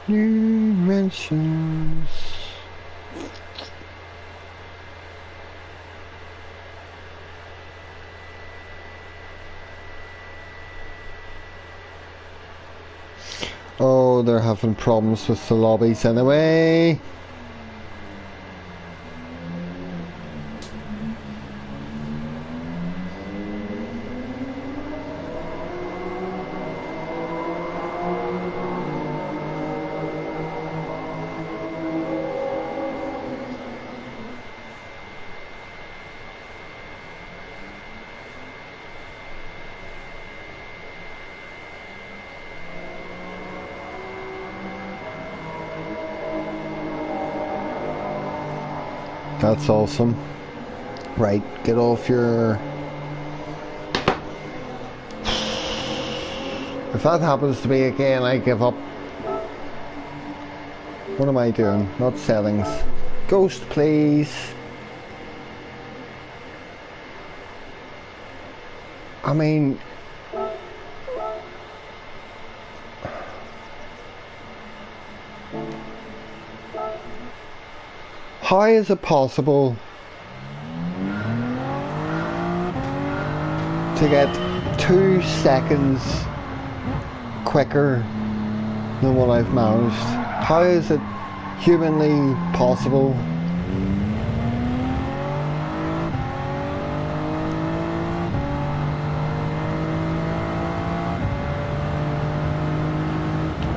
Dimensions. Oh, they're having problems with the lobbies anyway. That's awesome. Right, get off your... If that happens to me again, I give up. What am I doing? Not settings. Ghost, please. I mean... How is it possible to get 2 seconds quicker than what I've managed? How is it humanly possible?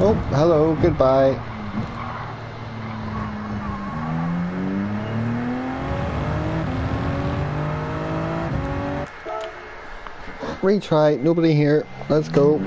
Oh, hello, goodbye. Retry, nobody here. Let's go.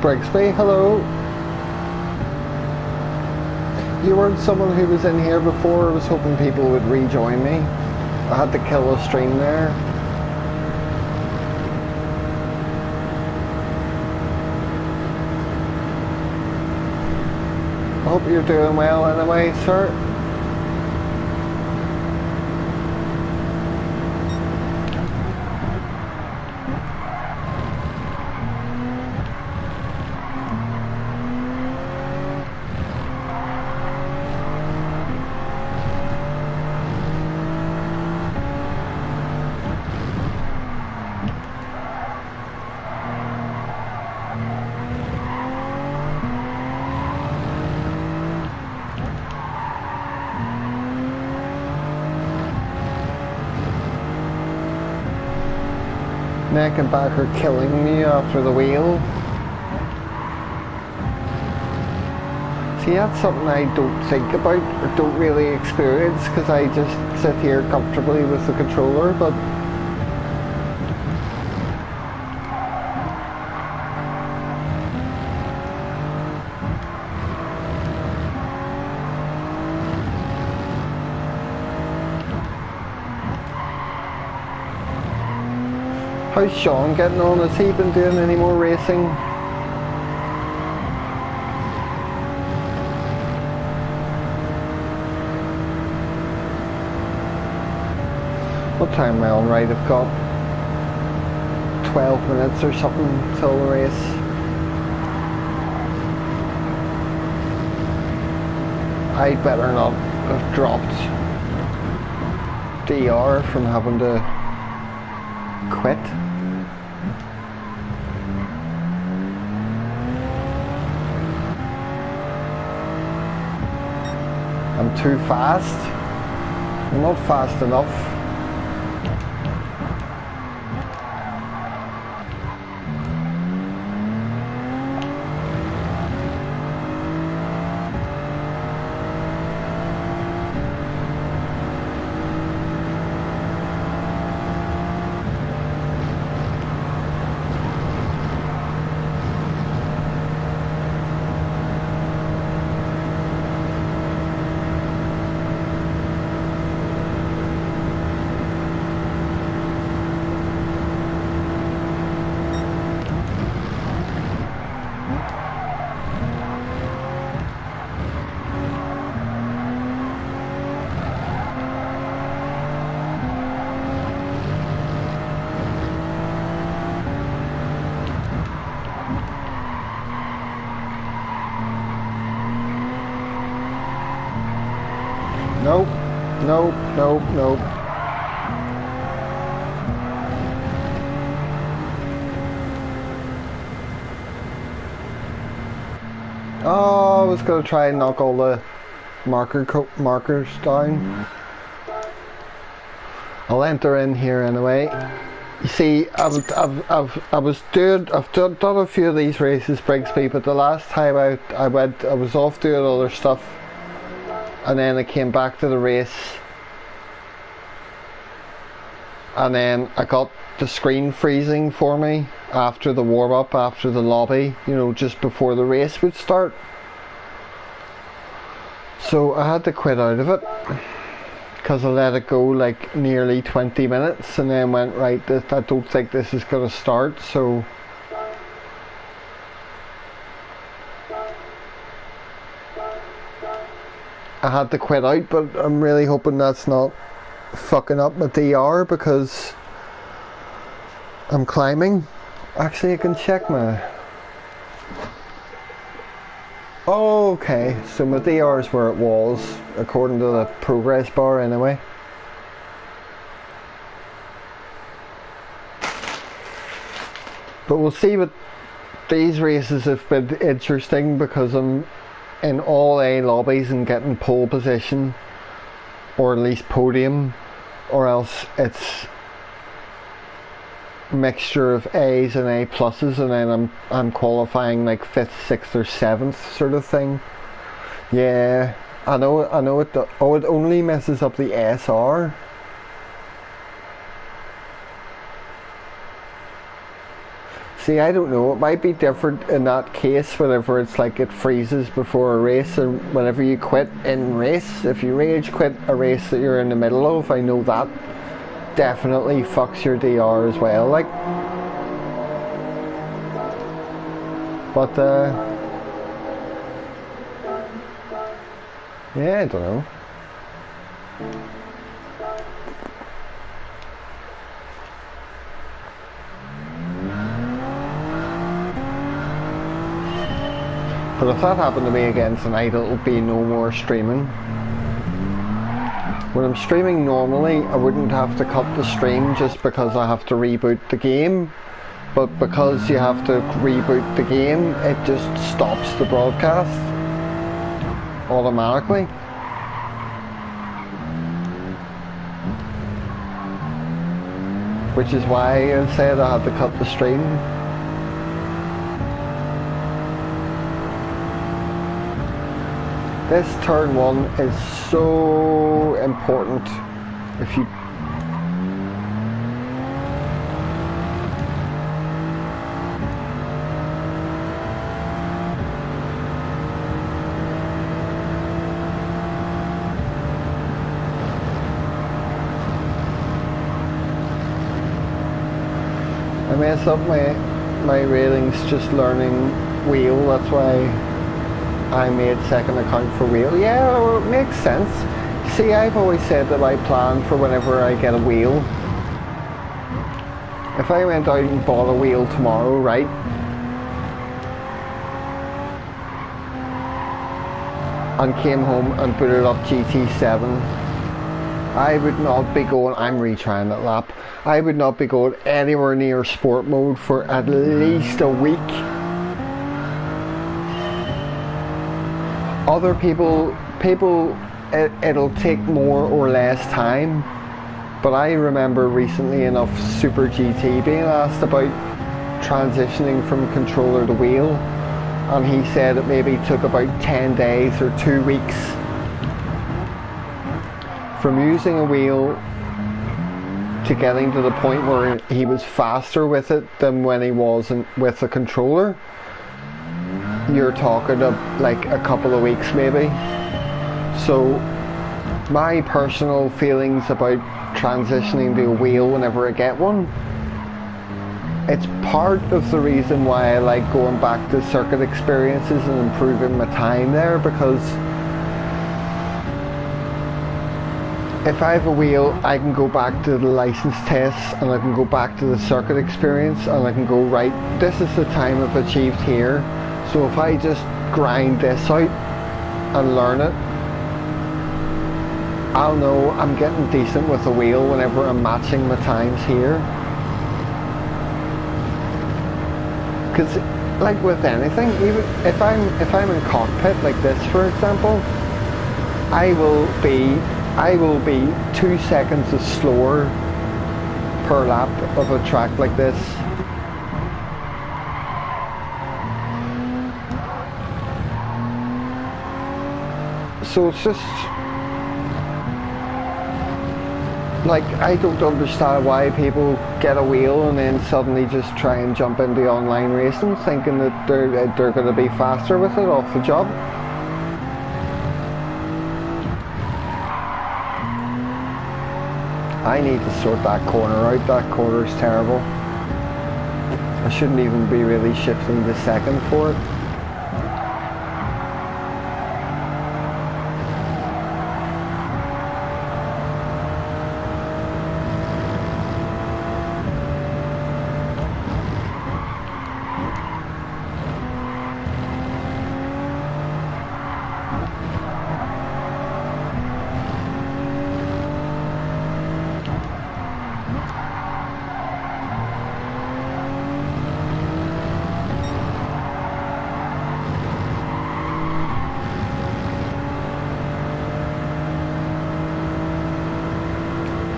Brigsby, hello. You weren't someone who was in here before. I was hoping people would rejoin me. I had to kill a stream there. I hope you're doing well anyway, sir. Neck and back are killing me after the wheel. See, that's something I don't think about or don't really experience because I just sit here comfortably with the controller, but how's Sean getting on? Has he been doing any more racing? What time am I on? Right, I've got 12 minutes or something till the race. I'd better not have dropped DR from having to quit. I'm too fast. I'm not fast enough. Nope, nope, nope, nope. Oh, I was going to try and knock all the markers down. I'll enter in here anyway. You see, I've done a few of these races, Brigsby, but the last time I was off doing other stuff. And then I came back to the race and then I got the screen freezing for me after the warm-up, after the lobby, you know, just before the race would start. So I had to quit out of it because I let it go like nearly 20 minutes and then went, right, I don't think this is going to start, so I had to quit out, but I'm really hoping that's not fucking up my DR because I'm climbing. Actually, I can check my... Oh, okay, so my DR is where it was, according to the progress bar anyway. But we'll see, what these races have been interesting because I'm in all A lobbies and getting pole position or at least podium, or else it's mixture of A's and A pluses, and then I'm qualifying like 5th, 6th or 7th sort of thing. Yeah, I know it. Oh, it only messes up the SR. See, I don't know, it might be different in that case whenever it's like it freezes before a race, and whenever you quit in race, if you rage quit a race that you're in the middle of, I know that definitely fucks your DR as well, like. But yeah, I don't know. But if that happened to me again tonight, it'll be no more streaming. When I'm streaming normally, I wouldn't have to cut the stream just because I have to reboot the game. But because you have to reboot the game, it just stops the broadcast automatically. Which is why I said I had to cut the stream. This turn 1 is so important. If you I messed up my railings just learning wheel, that's why I made second account for wheel. Yeah, well, it makes sense. See, I've always said that I plan for whenever I get a wheel. If I went out and bought a wheel tomorrow, right? And came home and booted up GT7, I would not be going, I'm retrying that lap, I would not be going anywhere near sport mode for at least a week. Other people, it'll take more or less time, but I remember recently enough Super GT being asked about transitioning from controller to wheel, and he said it maybe took about 10 days or 2 weeks from using a wheel to getting to the point where he was faster with it than when he was with the controller. You're talking of like a couple of weeks maybe. So my personal feelings about transitioning to a wheel whenever I get one, it's part of the reason why I like going back to circuit experiences and improving my time there, because if I have a wheel, I can go back to the license tests and I can go back to the circuit experience and I can go, right, this is the time I've achieved here. So if I just grind this out and learn it, I'll know I'm getting decent with a wheel whenever I'm matching my times here. Because like with anything, even if I'm in cockpit like this for example, I will be 2 seconds slower per lap of a track like this. So it's just like, I don't understand why people get a wheel and then suddenly just try and jump into online racing thinking that they're going to be faster with it off the job. I need to sort that corner out. That corner is terrible. I shouldn't even be really shifting the second for it.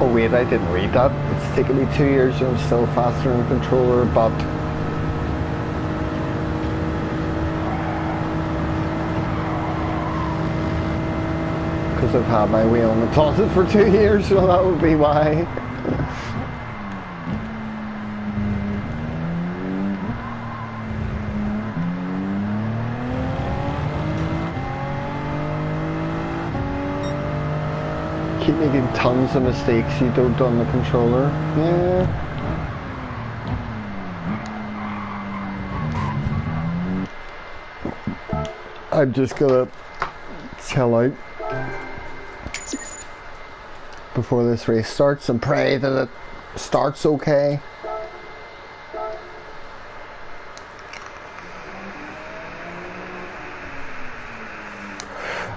Oh wait, I didn't read that. It's taken me 2 years and I'm still faster in the controller, but because I've had my wheel in the closet for 2 years, so that would be why. Keep making tons of mistakes you don't on the controller. Yeah. I'm just gonna chill out before this race starts and pray that it starts okay.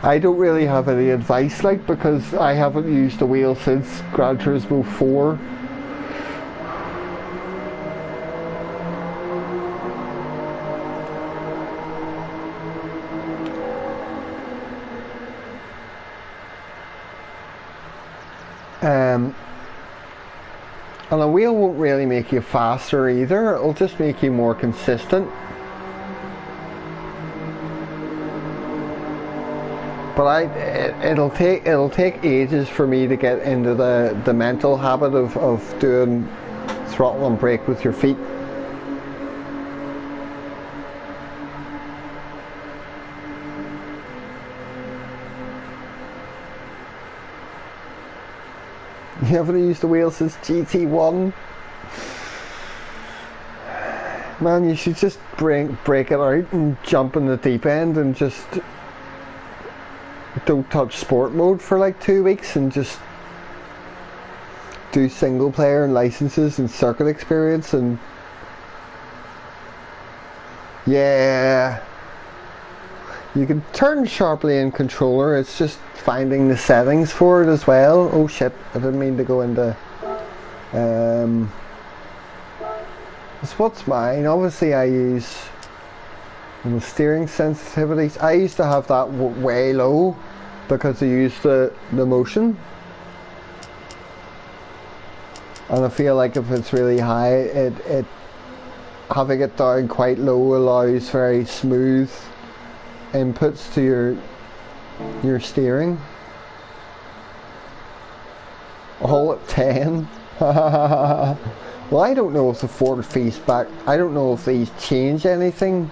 I don't really have any advice, like, because I haven't used a wheel since Gran Turismo 4. And a wheel won't really make you faster either, it'll just make you more consistent. But it'll take ages for me to get into the mental habit of doing throttle and brake with your feet. You haven't used the wheel since GT1? Man, you should just break it out and jump in the deep end and just don't touch sport mode for like 2 weeks and just do single player and licenses and circuit experience. And yeah, you can turn sharply in controller, it's just finding the settings for it as well. Oh shit, I didn't mean to go into what's mine. Obviously I use the steering sensitivities. I used to have that way low because I used the motion, and I feel like if it's really high, it having it down quite low allows very smooth inputs to your steering. All at 10. Well, I don't know if the forward feedback, I don't know if these change anything.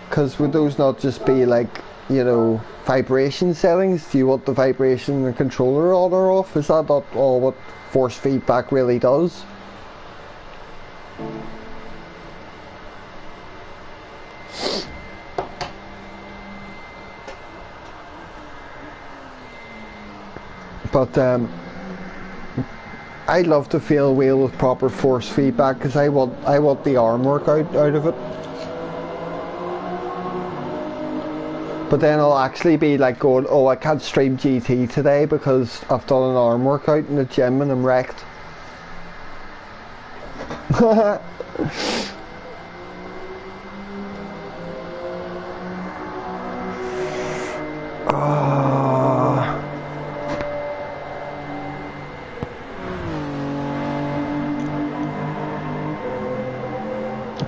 Because would those not just be like, you know, vibration settings? Do you want the vibration in the controller on or off? Is that not all what force feedback really does? But I'd love to feel a wheel with proper force feedback because I want the arm work out of it. But then I'll actually be like going, oh, I can't stream GT today because I've done an arm workout in the gym and I'm wrecked.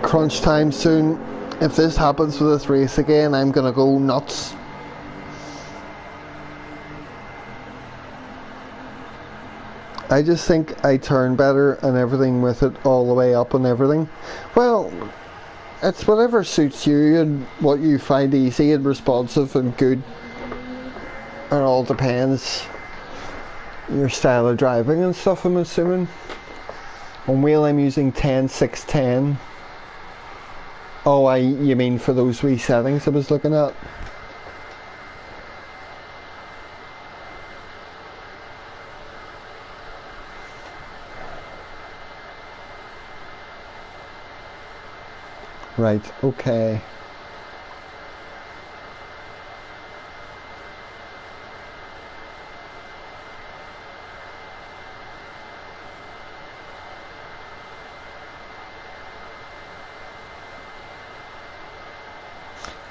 Crunch time soon. If this happens with this race again, I'm gonna go nuts. I just think I turn better and everything with it all the way up and everything. Well, it's whatever suits you and what you find easy and responsive and good. It all depends your style of driving and stuff, I'm assuming. On wheel I'm using 10-6-10. Oh, you mean for those wee settings I was looking at? Right, okay.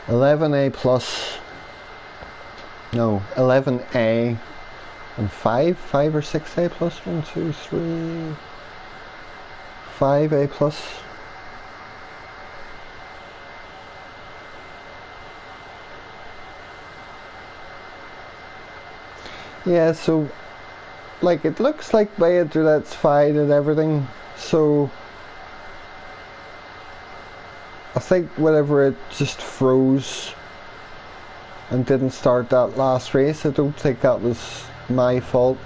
$11A plus, no, 11A and 5 or 6A plus, 1, 2, 3, 5A plus. Yeah, so like it looks like my internet's fine and everything, so I think whenever it just froze and didn't start that last race, I don't think that was my fault.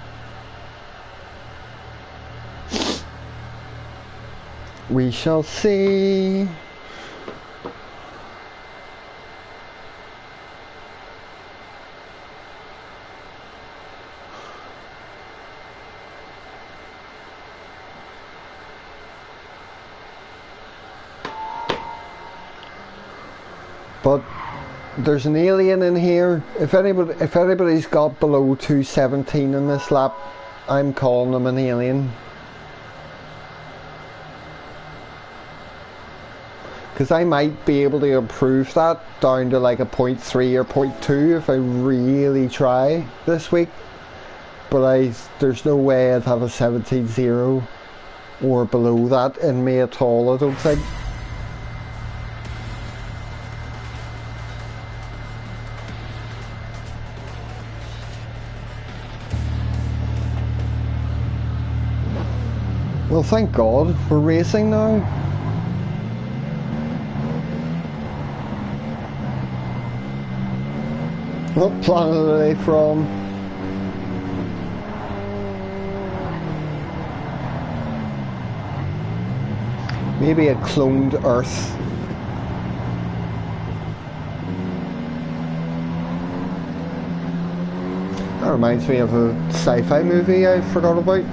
We shall see. But there's an alien in here. If anybody's got below 217 in this lap, I'm calling them an alien. Because I might be able to improve that down to like a 0.3 or 0.2 if I really try this week. But there's no way I'd have a 17.0 or below that in me at all, I don't think. Well, thank God we're racing now. What planet are they from? Maybe a cloned Earth. That reminds me of a sci-fi movie I forgot about.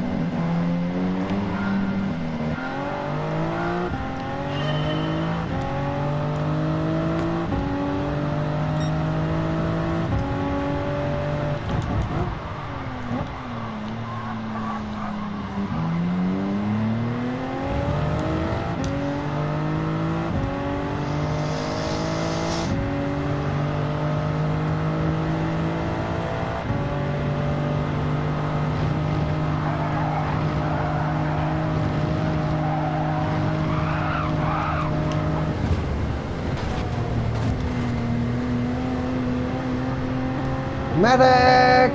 Medic!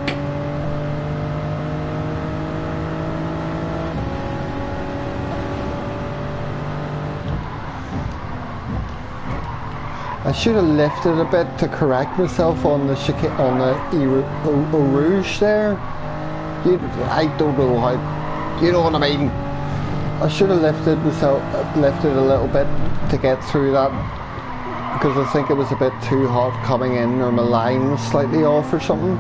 I should have lifted a bit to correct myself on the Eau Rouge there. I don't know how, you know what I mean. I should have lifted a little bit to get through that, because I think it was a bit too hot coming in, or my line was slightly off or something.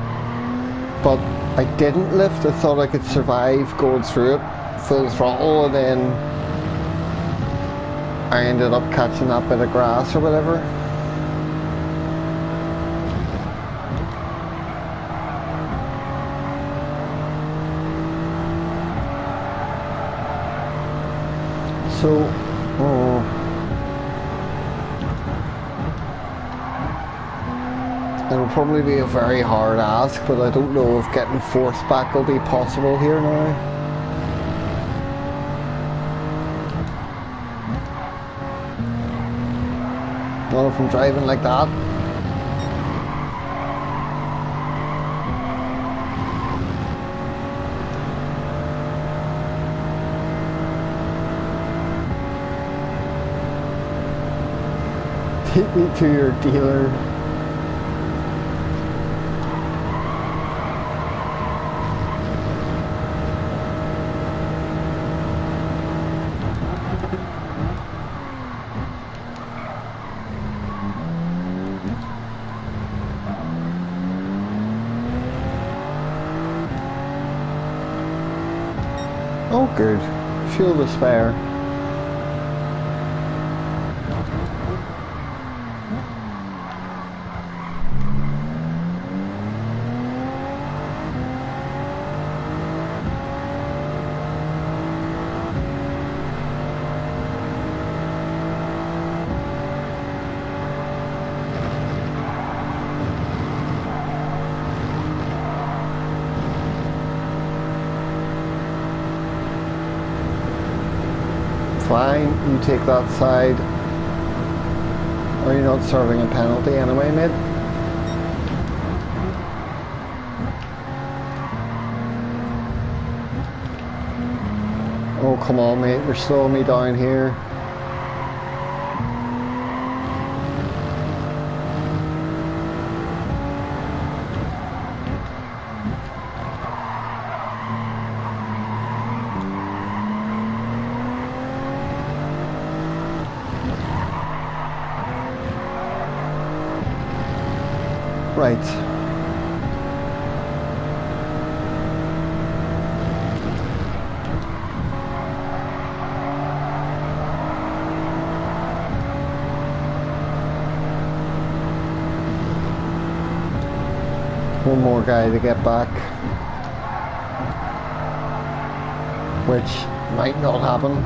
But I didn't lift. I thought I could survive going through it full throttle, and then I ended up catching that bit of grass or whatever. So, it'll probably be a very hard ask, but I don't know if getting fourth back will be possible here now. Not if I'm driving like that. Take me to your dealer. Oh good, fuel to spare. Fine, you take that side. Are you not serving a penalty anyway, mate? Oh, come on, mate, you're slowing me down here. Right. One more guy to get back, which might not happen.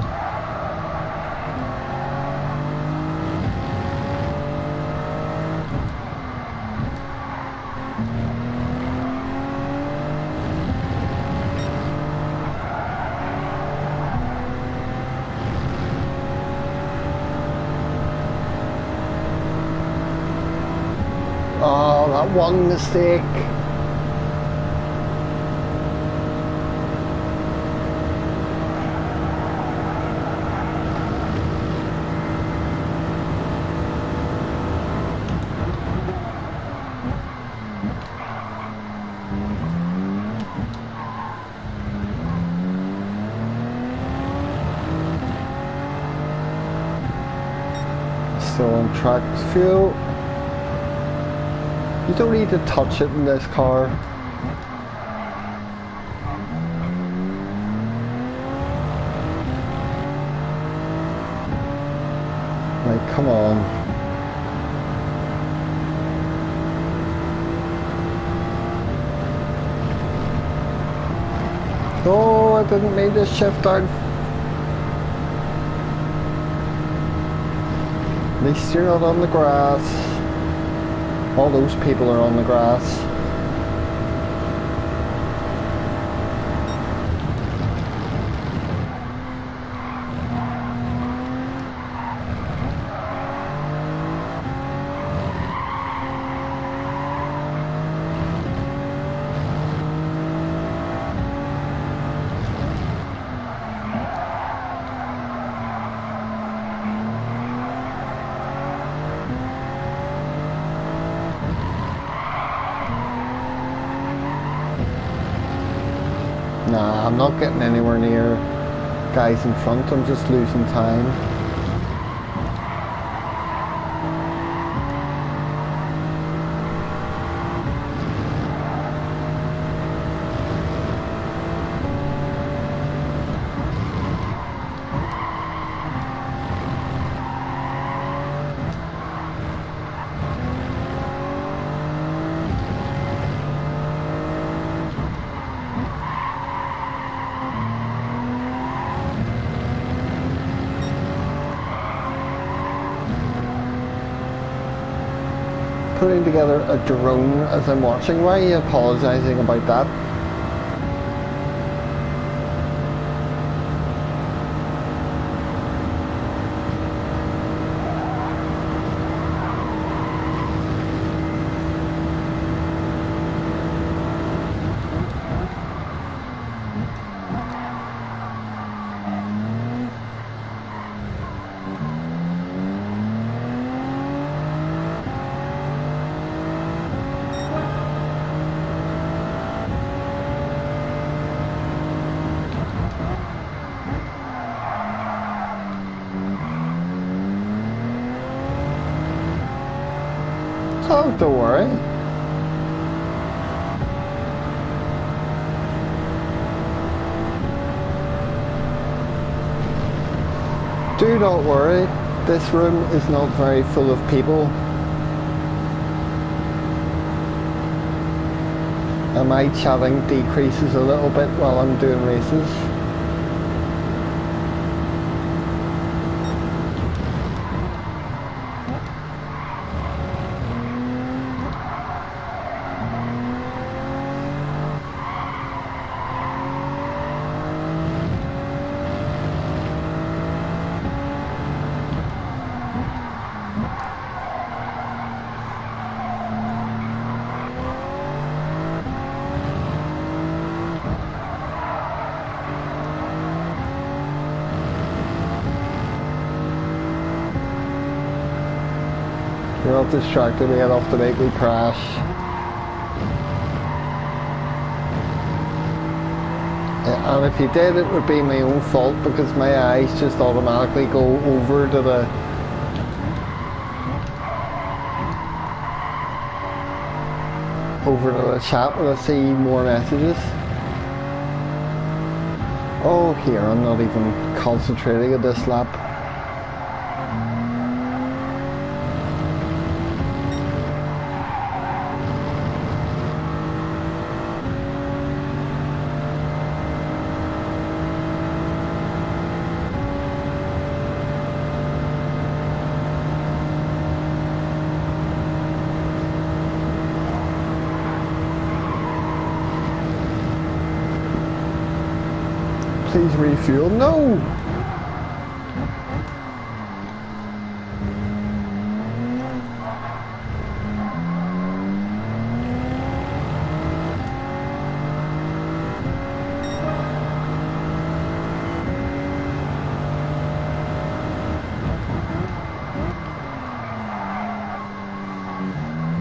Oh, that one mistake. still on track. Fuel. You don't need to touch it in this car. Like, come on. Oh, I didn't mean to shift down. At least you're not on the grass. All those people are on the grass. Nah, I'm not getting anywhere near guys in front, I'm just losing time. Putting together a drone as I'm watching. Why are you apologising about that? Oh, don't worry. Do not worry. This room is not very full of people. And my chatting decreases a little bit while I'm doing races. You're all distracted, we had off to make me crash. Yeah, and if you did, it would be my own fault because my eyes just automatically go over to the chat when I see more messages. Oh, here, I'm not even concentrating at this lap. Please refuel. No!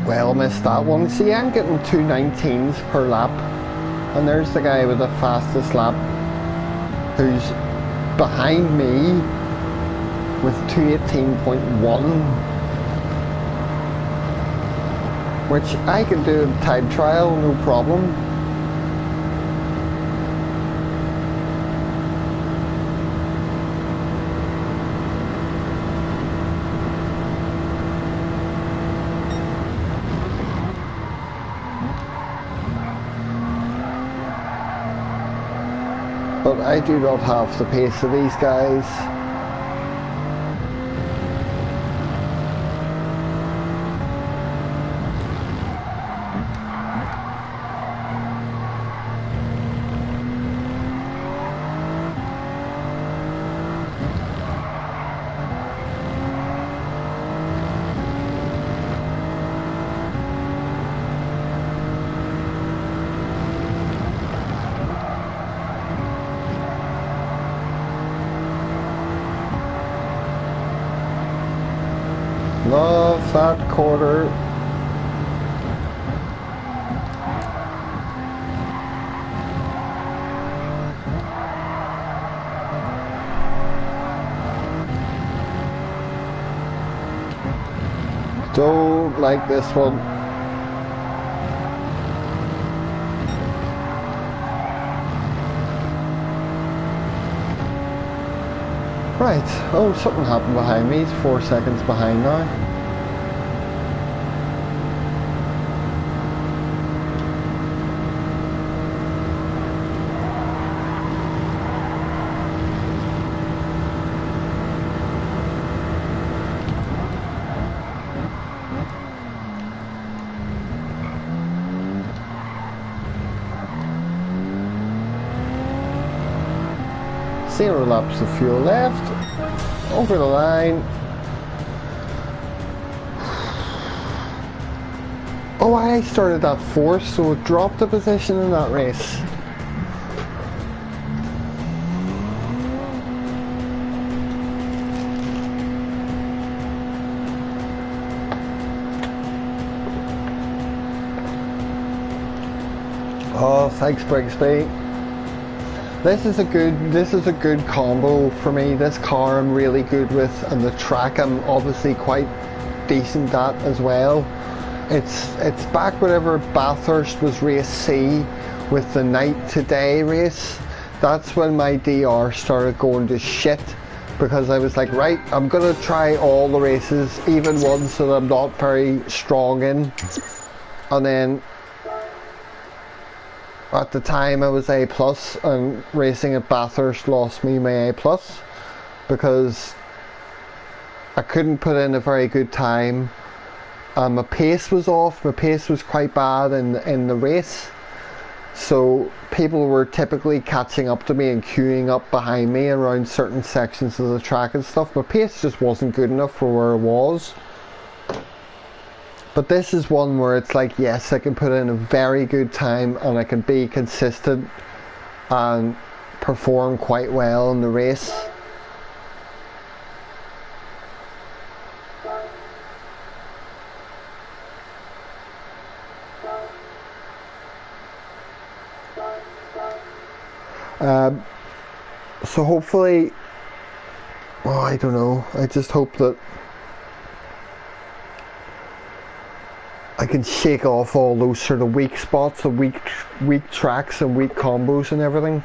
Well, missed that one. See, I'm getting 2:19s per lap, and there's the guy with the fastest lap who's behind me with 218.1, which I can do in time trial, no problem. But I do not have the pace of these guys. Love that quarter. Don't like this one. Right, oh, something happened behind me. It's 4 seconds behind now. Zero laps of fuel left. Over the line. Oh, I started that fourth, so it dropped a position in that race. Oh, thanks Brigsby. This is a good combo for me. This car I'm really good with, and the track I'm obviously quite decent at as well. It's back whenever Bathurst was race C with the night to day race. That's when my DR started going to shit, because I was like, right, I'm gonna try all the races, even ones that I'm not very strong in. And then at the time I was A+, and racing at Bathurst lost me my A+, because I couldn't put in a very good time. My pace was off, my pace was quite bad in the race, so people were typically catching up to me and queuing up behind me around certain sections of the track and stuff. My pace just wasn't good enough for where I was. But this is one where it's like, yes, I can put in a very good time and I can be consistent and perform quite well in the race. So hopefully, oh, I don't know, I just hope that I can shake off all those sort of weak spots, the weak tracks and weak combos and everything.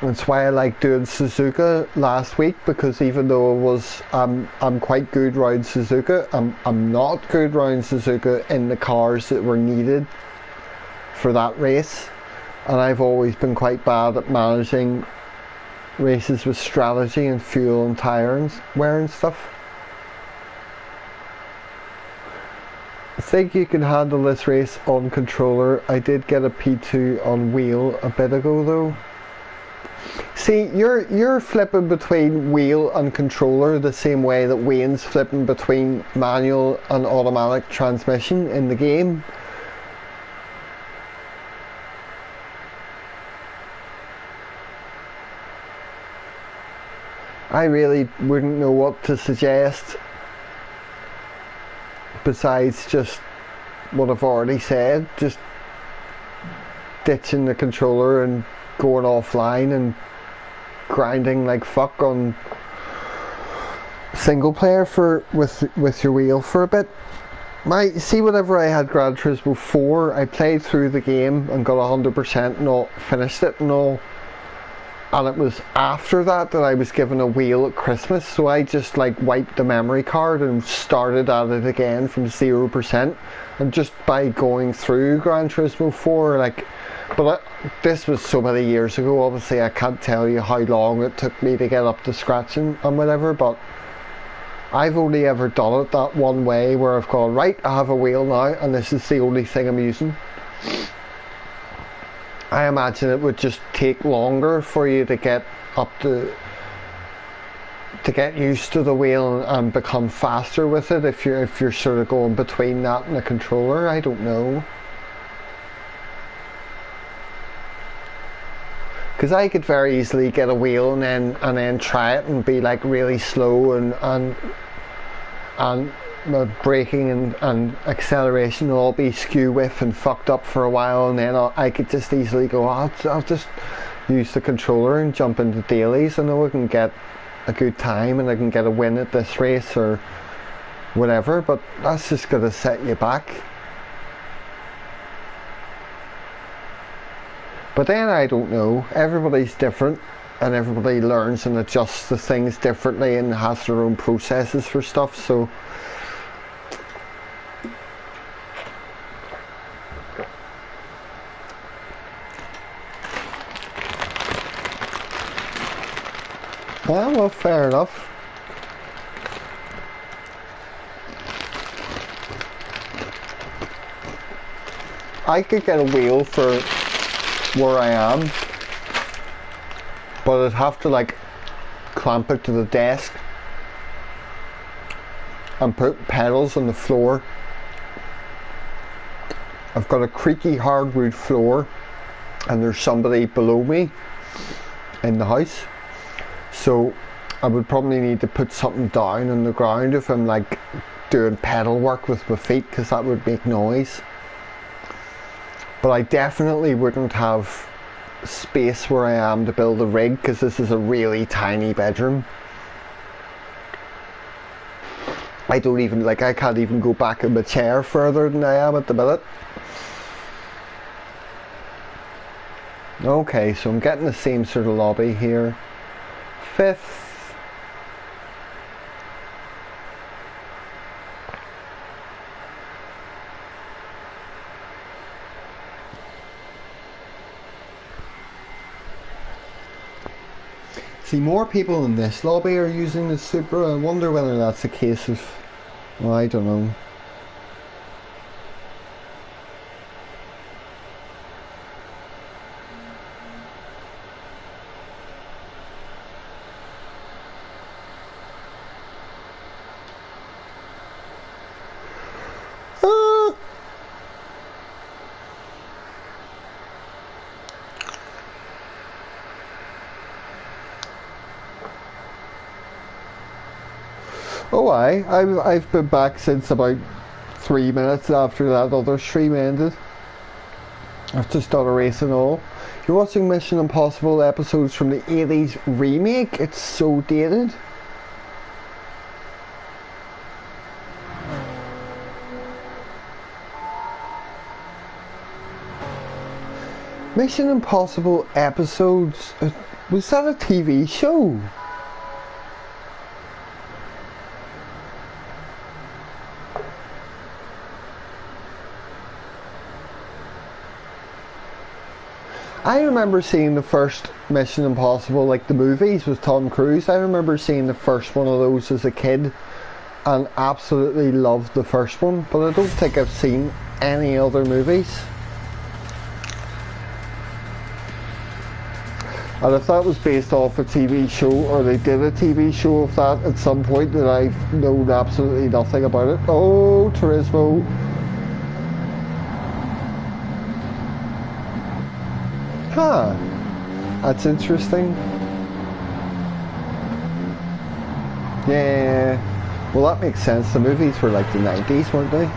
That's why I like doing Suzuka last week, because even though I'm quite good round Suzuka, I'm not good round Suzuka in the cars that were needed for that race, and I've always been quite bad at managing races with strategy and fuel and tyre and wear and stuff. I think you can handle this race on controller. I did get a P2 on wheel a bit ago though. See, you're flipping between wheel and controller the same way that Wayne's flipping between manual and automatic transmission in the game. I really wouldn't know what to suggest besides just what I've already said, just ditching the controller and going offline and grinding like fuck on single player with your wheel for a bit. See, whenever I had Gran Turismo 4, I played through the game and got 100% and all, finished it and all. And it was after that I was given a wheel at Christmas, so I just like wiped the memory card and started at it again from 0%. And just by going through Gran Turismo 4, like, this was so many years ago, obviously I can't tell you how long it took me to get up to scratch and whatever, but I've only ever done it that one way where I've gone, right, I have a wheel now and this is the only thing I'm using. I imagine it would just take longer for you to get get used to the wheel and become faster with it if you're sort of going between that and the controller. I don't know. Because I could very easily get a wheel and then try it and be like really slow and my braking and acceleration will all be skew with and fucked up for a while, and then I could just easily go, I'll just use the controller and jump into dailies. I know I can get a good time and I can get a win at this race or whatever, but that's just going to set you back. But then I don't know, everybody's different and everybody learns and adjusts to things differently and has their own processes for stuff, so well, fair enough. I could get a wheel for where I am, but I'd have to like clamp it to the desk and put pedals on the floor. I've got a creaky hardwood floor and there's somebody below me in the house, so I would probably need to put something down on the ground if I'm like doing pedal work with my feet, because that would make noise. But I definitely wouldn't have space where I am to build a rig, because this is a really tiny bedroom. I can't even go back in my chair further than I am at the minute. Okay, so I'm getting the same sort of lobby here. 5th. See, more people in this lobby are using the Supra. I wonder whether that's a case of, well, I don't know. Oh, I've been back since about 3 minutes after that other stream ended. I've just done a race and all. You're watching Mission Impossible episodes from the 80s remake? It's so dated. Mission Impossible episodes? Was that a TV show? I remember seeing the first Mission Impossible, like the movies with Tom Cruise. I remember seeing the first one of those as a kid and absolutely loved the first one, but I don't think I've seen any other movies. And if that was based off a TV show, or they did a TV show of that at some point, that I've known absolutely nothing about it. Oh, Turismo. Huh, that's interesting. Yeah, well, that makes sense. The movies were like the 90s, weren't they?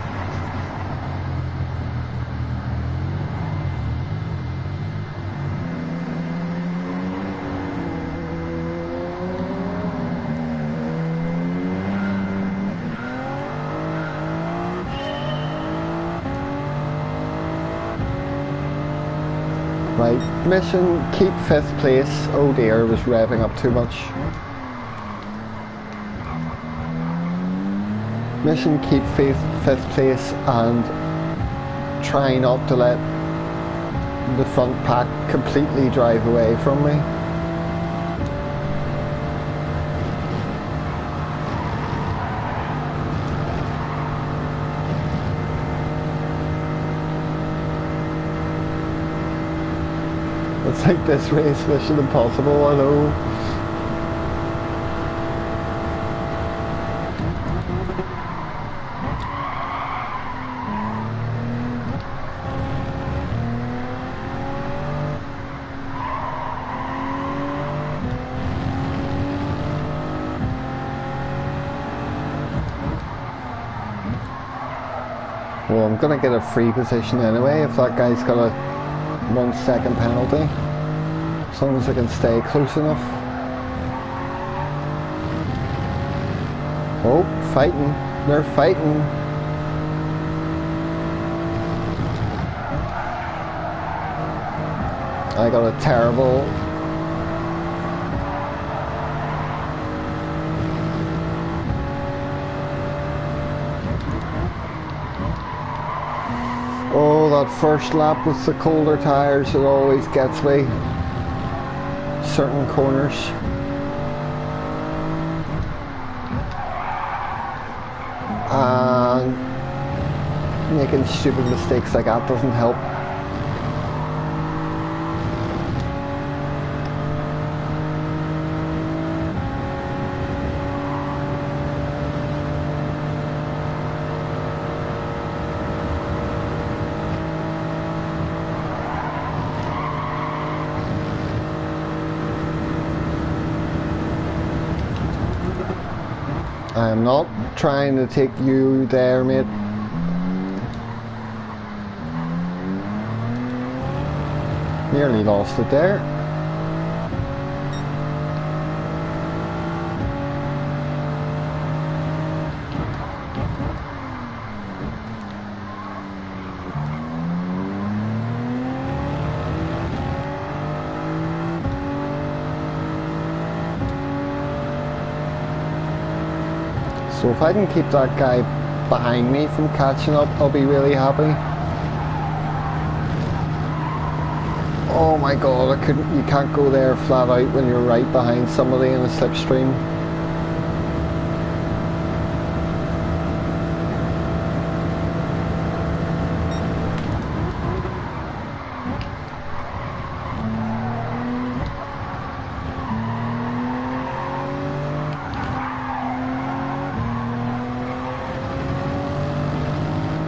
Right, mission keep 5th place. Oh dear, I was revving up too much. Mission keep 5th place and try not to let the front pack completely drive away from me. It's like this race Mission Impossible, I know. Well, I'm gonna get a free position anyway if that guy's got a 1 second penalty. As long as I can stay close enough. Oh, fighting. They're fighting. I got a terrible... Oh, that first lap with the colder tyres, it always gets me. Certain corners. And making stupid mistakes like that doesn't help. I am not trying to take you there, mate. Nearly lost it there. So if I can keep that guy behind me from catching up, I'll be really happy. Oh my god, you can't go there flat out when you're right behind somebody in a slipstream.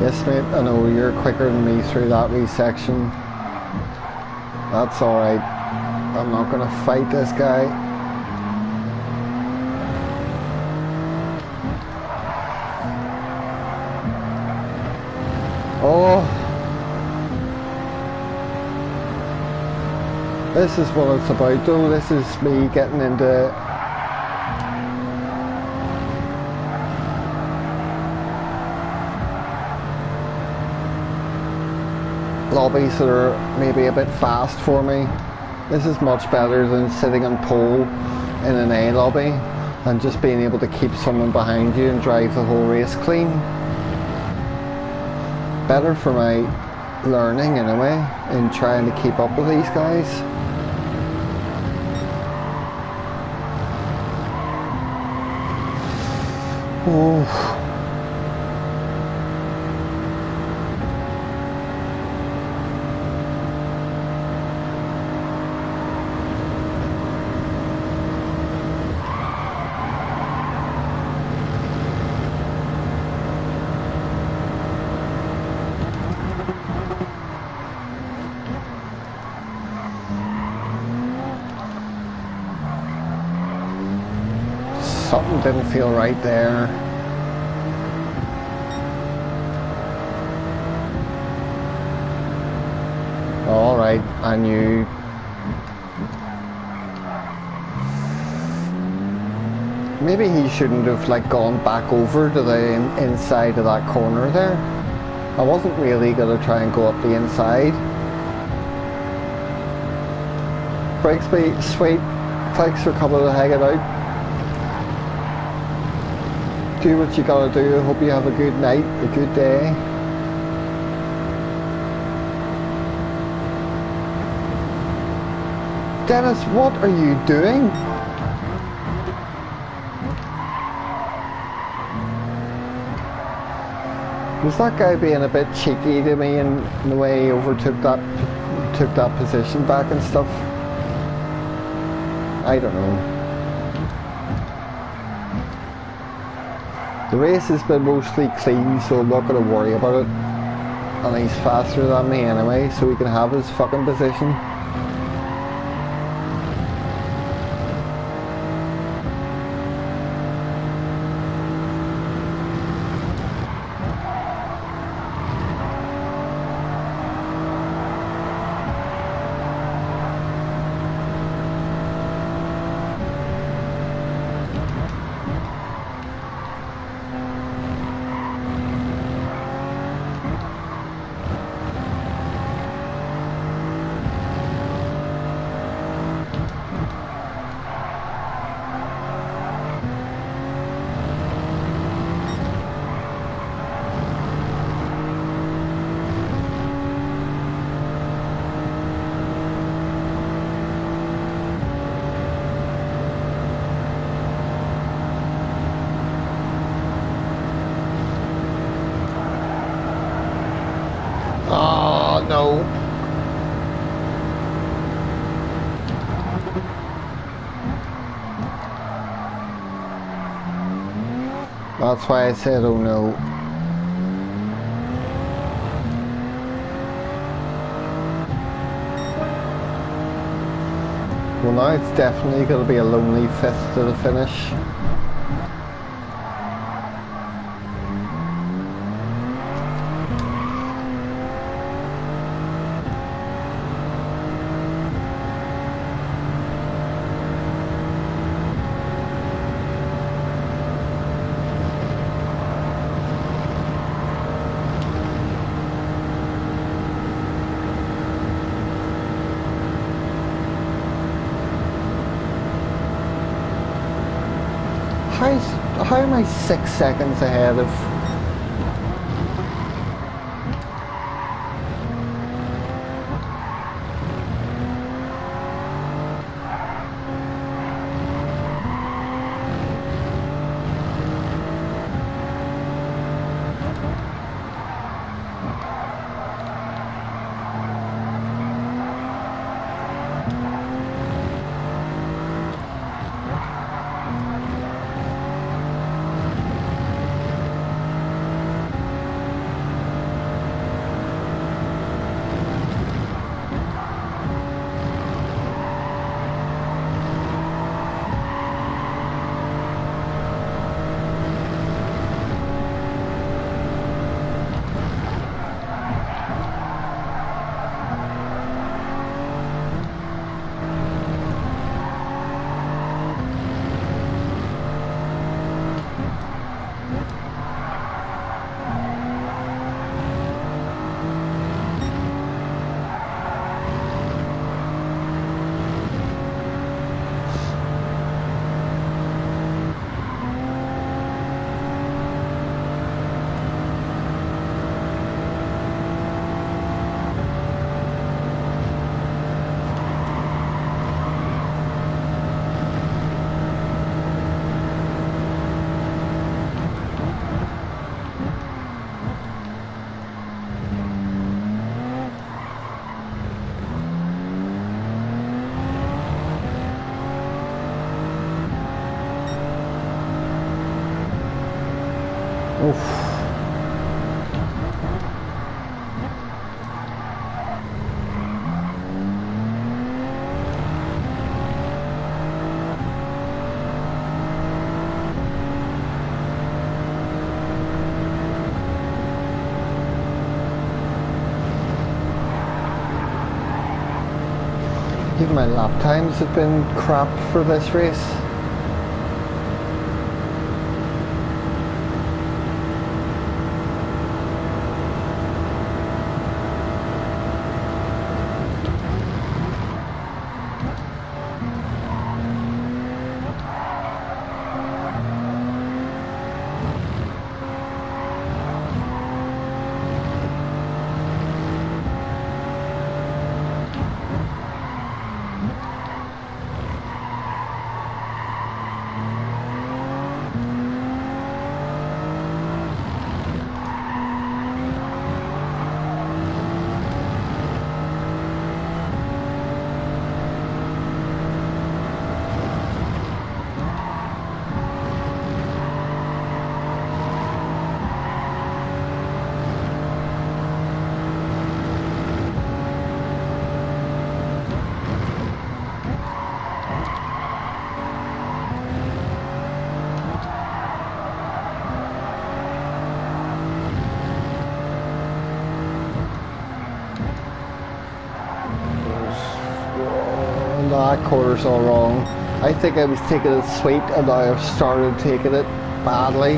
Yes mate, I know you're quicker than me through that wee section. That's alright. I'm not gonna fight this guy. Oh! This is what it's about though. This is me getting into lobbies that are maybe a bit fast for me. This is much better than sitting on pole in an A lobby and just being able to keep someone behind you and drive the whole race clean. Better for my learning anyway, in trying to keep up with these guys. Oh. Something didn't feel right there. Alright, I knew. Maybe he shouldn't have like gone back over to the inside of that corner there. I wasn't really going to try and go up the inside. Brigsby, sweet. Thanks for coming to hang it out. Do what you gotta do. I hope you have a good night, a good day. Dennis, what are you doing? Was that guy being a bit cheeky to me in the way he overtook that position back and stuff? I don't know. The race has been mostly clean, so I'm not going to worry about it. And he's faster than me anyway, so he can have his fucking position. Oh no. That's why I said oh no. Well, now it's definitely going to be a lonely fifth to the finish. How am I 6 seconds ahead of... Oof. Even my lap times have been crap for this race. recorder's all wrong. I think I was taking it sweet and now I've started taking it badly.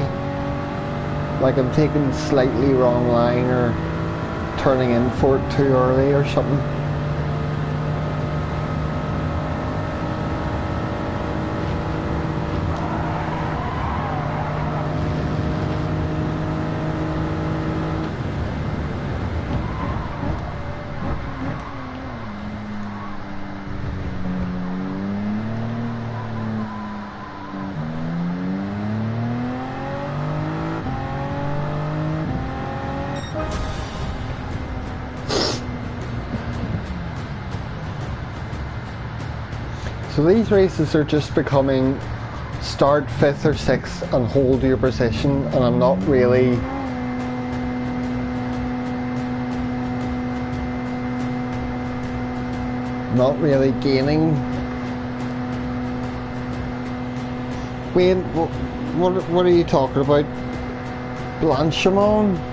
Like I'm taking slightly wrong line or turning in for it too early or something. So these races are just becoming start 5th or 6th and hold your position, and I'm not really gaining. Wayne, what are you talking about? Blanchimon?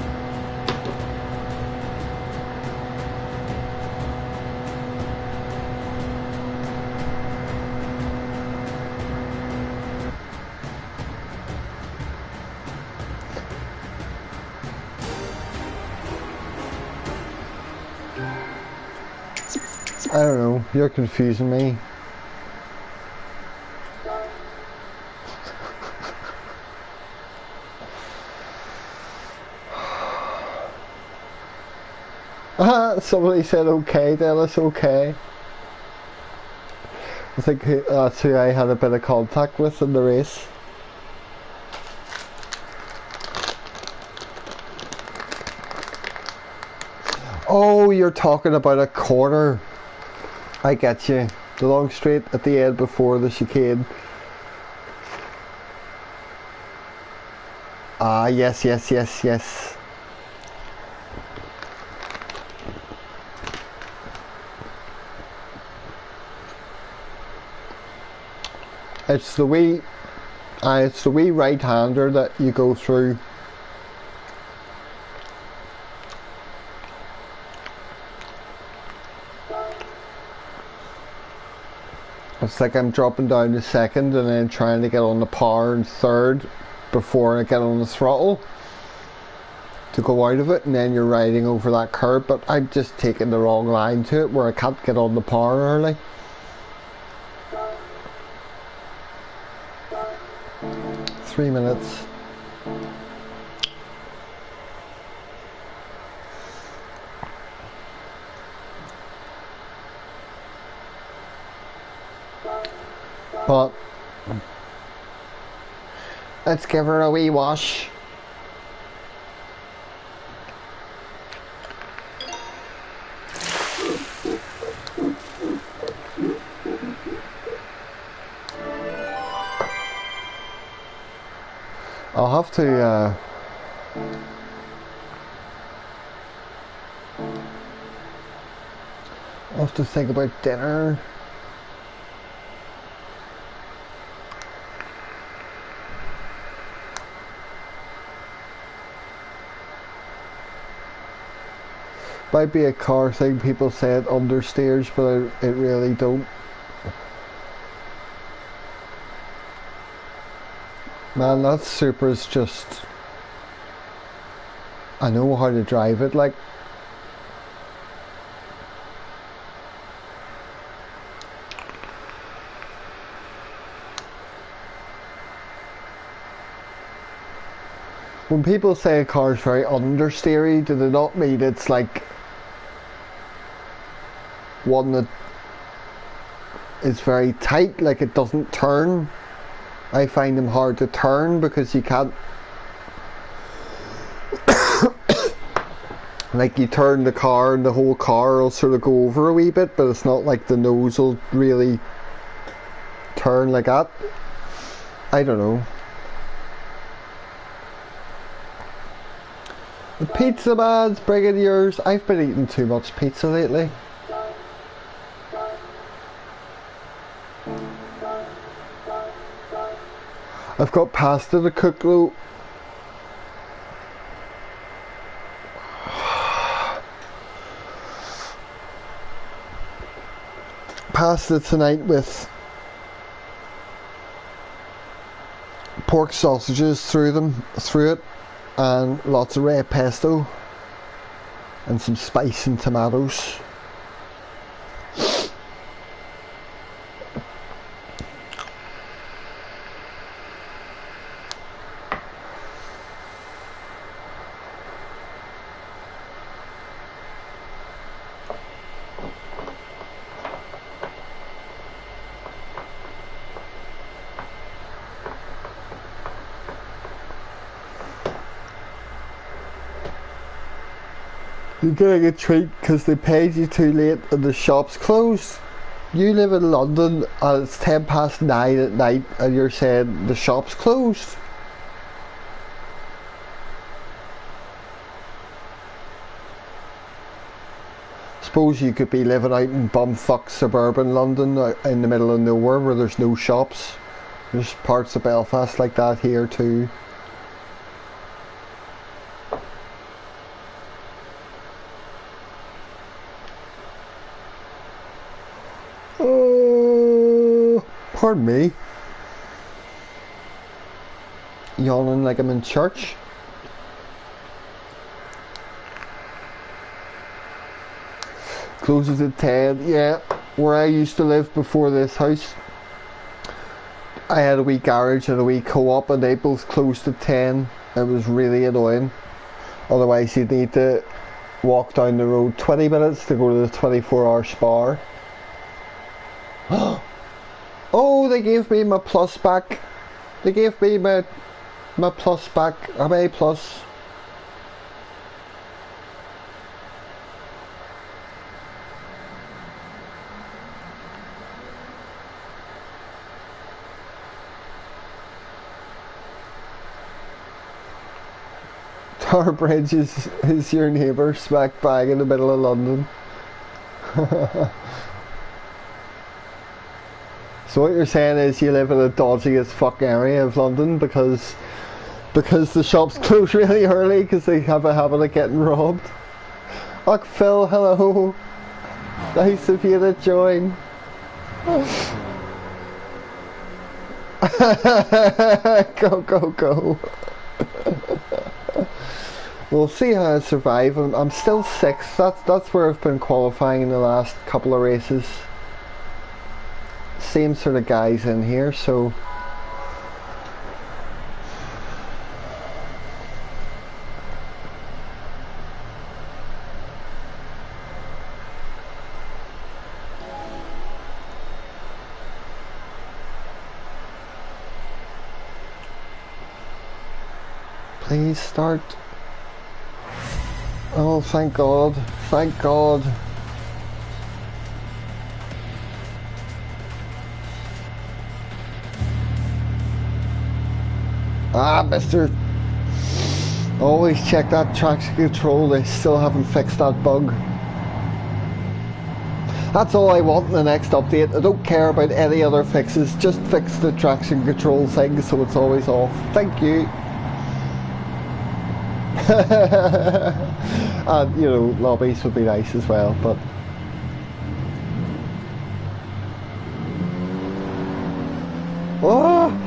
I don't know, you're confusing me. Somebody said okay, Dennis, okay. I think that's who I had a bit of contact with in the race. Oh, you're talking about a corner. I get you. The long straight at the end before the chicane. Ah, yes. It's the wee right-hander that you go through. It's like I'm dropping down to 2nd and then trying to get on the power in 3rd before I get on the throttle to go out of it, and then you're riding over that curb, but I'm just taking the wrong line to it where I can't get on the power early. Three minutes. But let's give her a wee wash. I'll have to think about dinner. Might be a car thing, people say it understeers, but it really don't. Man, that Supra's just... I know how to drive it, like. When people say a car is very understeery, do they not mean it's like one that is very tight, like it doesn't turn? I find them hard to turn because you can't like you turn the car and the whole car will sort of go over a wee bit, but it's not like the nose will really turn like that. I don't know. The pizza man's bringing yours. I've been eating too much pizza lately. I've got pasta to cook though. pasta tonight with pork sausages through it, and lots of red pesto and some spice and tomatoes. You're getting a treat because they paid you too late and the shop's closed. You live in London and it's 9:10 at night and you're saying the shop's closed. Suppose you could be living out in bumfuck suburban London in the middle of nowhere where there's no shops. There's parts of Belfast like that here too. Pardon me. Yawning like I'm in church. Closes at 10. Yeah, where I used to live before this house, I had a wee garage and a wee co-op and they both closed at 10. It was really annoying. Otherwise you'd need to walk down the road 20 minutes to go to the 24-hour Spar. Oh, they gave me my plus back. They gave me my plus back. I'm A plus. Tower Bridge is your neighbour smack bang in the middle of London. So what you're saying is you live in the dodgy as fuck area of London because the shops close really early because they have a habit of getting robbed. Look, Phil, hello. Nice of you to join. Go, go, go. We'll see how I survive. I'm still 6th. That's where I've been qualifying in the last couple of races. Same sort of guys in here, so please start. Oh, thank God, thank God. Ah, mister. Always check that traction control. They still haven't fixed that bug. That's all I want in the next update. I don't care about any other fixes. Just fix the traction control thing so it's always off. Thank you. And, you know, lobbies would be nice as well, but... Oh!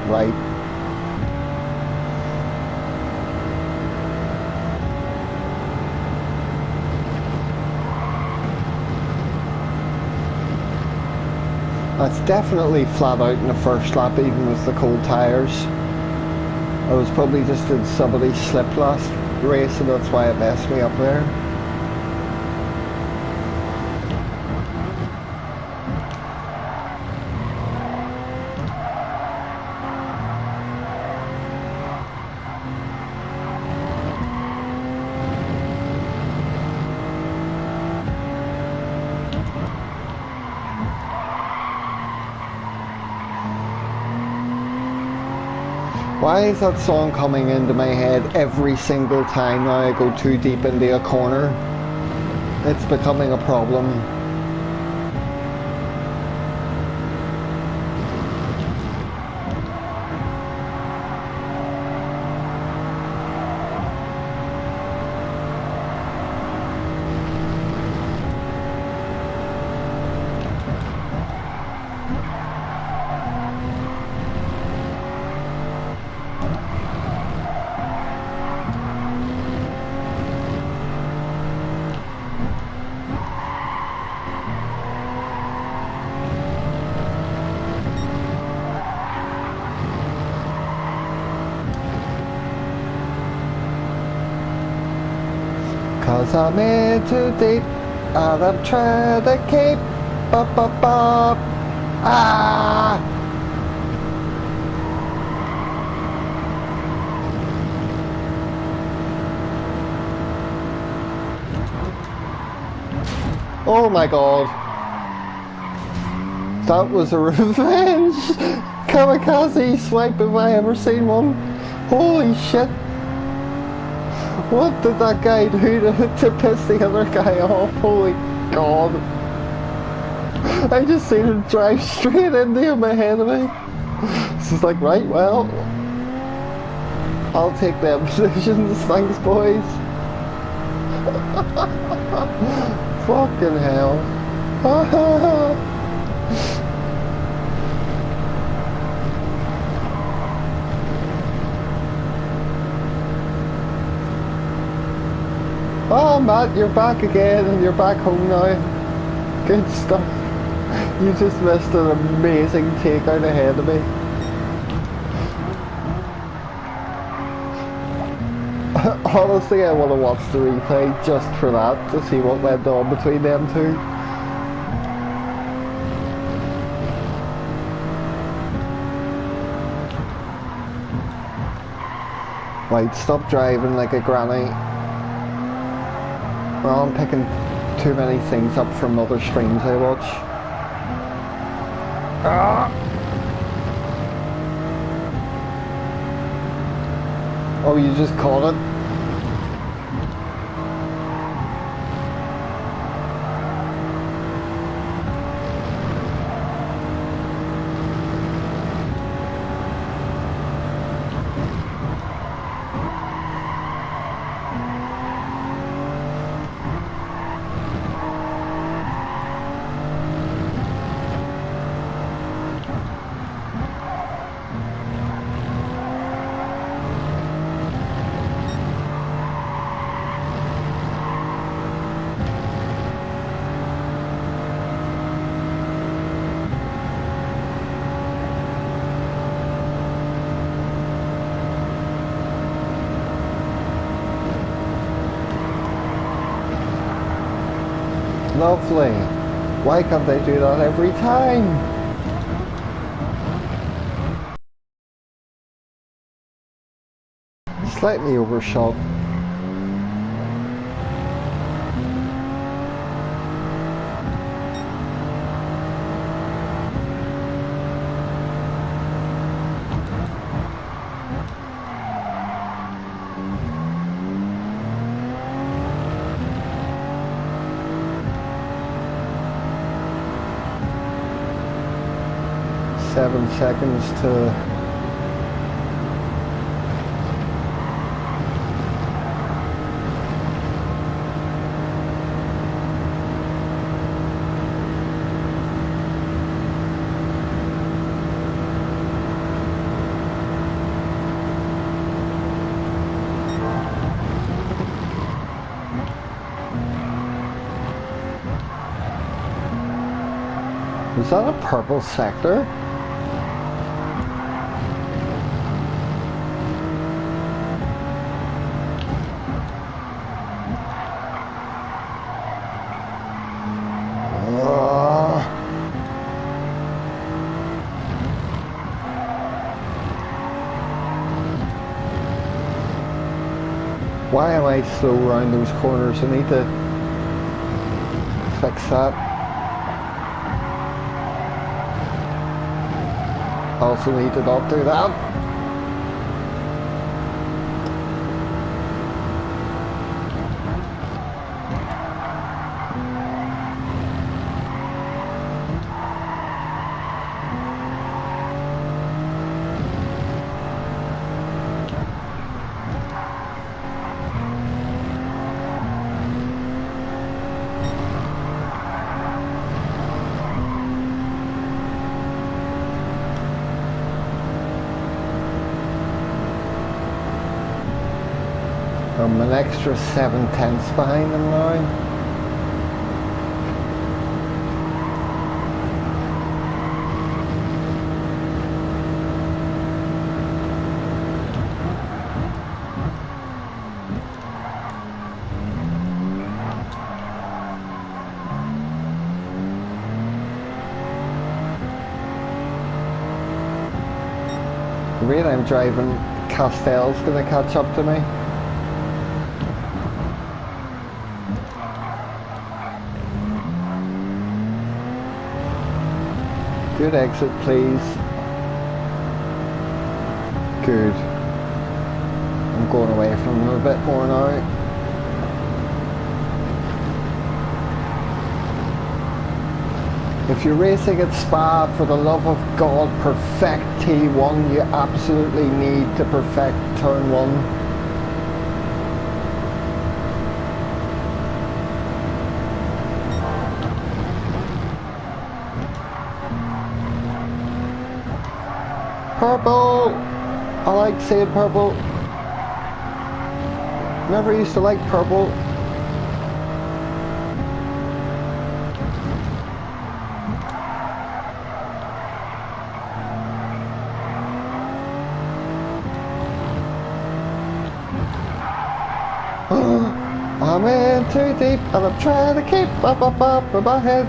Right. That's definitely flat out in the first lap, even with the cold tyres. I was probably just in somebody's slip last race and that's why it messed me up there. Why is that song coming into my head every single time now I go too deep into a corner? It's becoming a problem. Cause I'm in too deep and I'm trying to keep up. Ah! Oh my god. That was a revenge kamikaze swipe if I ever seen one. Holy shit. What did that guy do to piss the other guy off? Holy god. I just seen him drive straight into him ahead of me. This is like, right, well, I'll take them positions, thanks boys. Fucking hell. Oh Matt, you're back again and you're back home now. Good stuff. You just missed an amazing takeout ahead of me. Honestly, I want to watch the replay just for that, to see what went on between them two. Right, stop driving like a granny. Well, I'm picking too many things up from other streams I watch. Ah! Oh, you just caught it? Lovely. Why can't they do that every time? Slightly overshot. Seven seconds to Is that a purple sector? Why am I slow around those corners? I need to fix that. Also need to not do that. I'm an extra 7/10 behind him now. The rate I'm driving, Castell's going to catch up to me. Good exit, please. Good. I'm going away from him a bit more now. If you're racing at Spa, for the love of God, perfect T1. You absolutely need to perfect turn 1. Purple! I like saying purple. Never used to like purple. I'm in too deep and I'm trying to keep up with my head.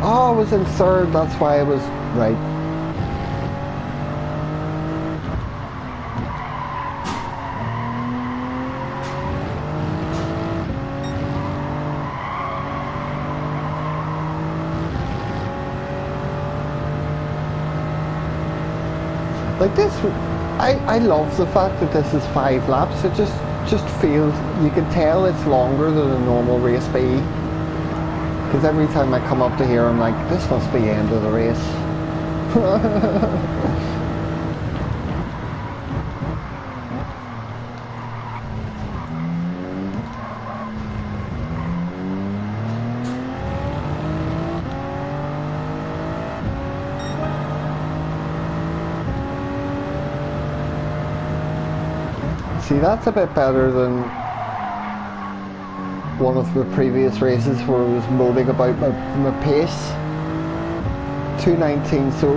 Oh, I was in third, that's why I was right. Like this, I love the fact that this is 5 laps. It just feels, you can tell it's longer than a normal race be. Because every time I come up to here, I'm like, this must be the end of the race. See, that's a bit better than one of the previous races where I was moaning about my pace. 2:19, so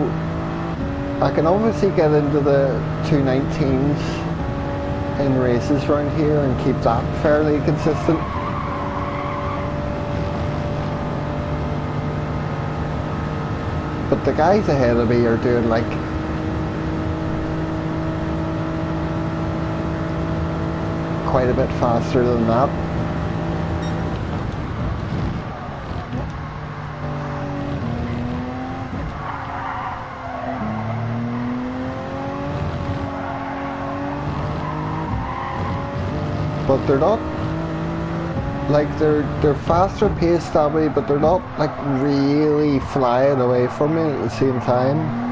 I can obviously get into the 2:19s in races around here and keep that fairly consistent. But the guys ahead of me are doing like quite a bit faster than that. But they're not like they're faster paced that way, but they're not like really flying away from me at the same time.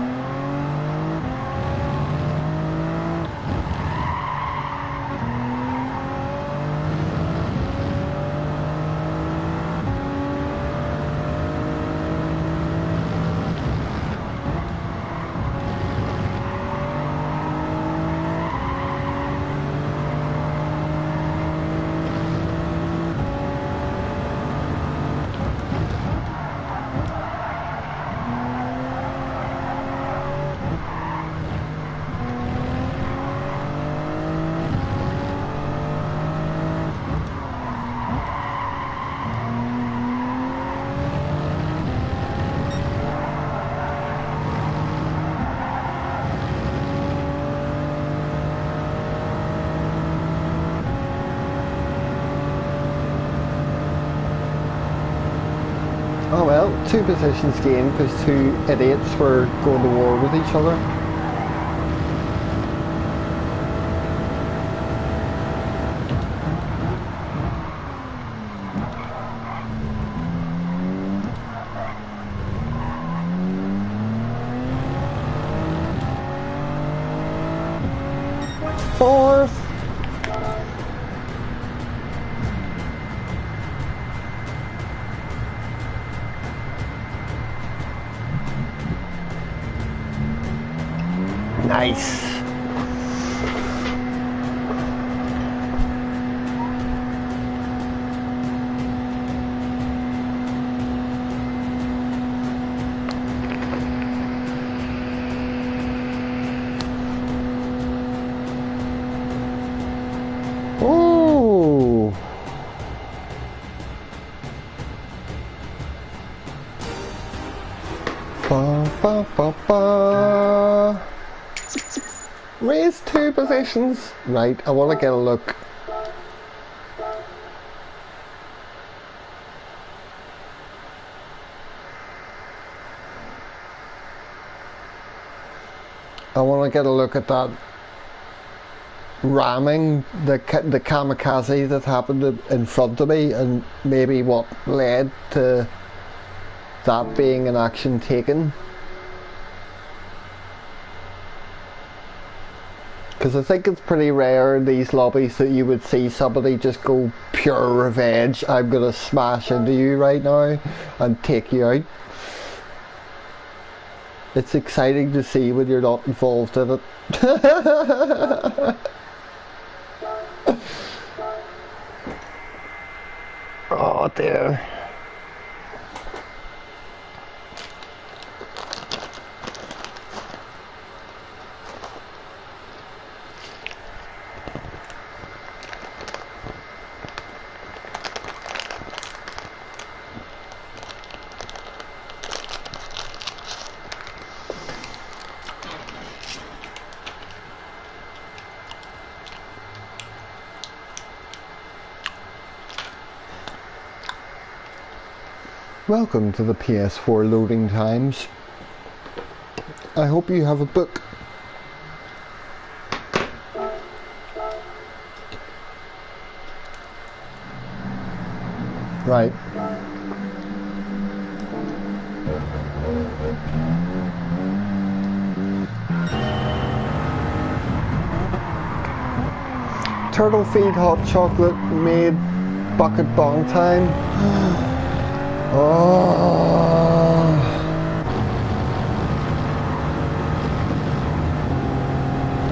Oh well, 2 positions gained because 2 idiots were going to war with each other. Fourth. Nice. Oh. Ba, ba, ba, ba. Raise 2 positions. Right, I want to get a look. I want to get a look at that ramming, the kamikaze that happened in front of me, and maybe what led to that being an action taken. Because I think it's pretty rare in these lobbies that you would see somebody just go pure revenge. I'm gonna smash into you right now and take you out. It's exciting to see when you're not involved in it. Oh dear. Welcome to the PS4 loading times. I hope you have a book. Right. Turtle feed hot chocolate made bucket bong time. Oh.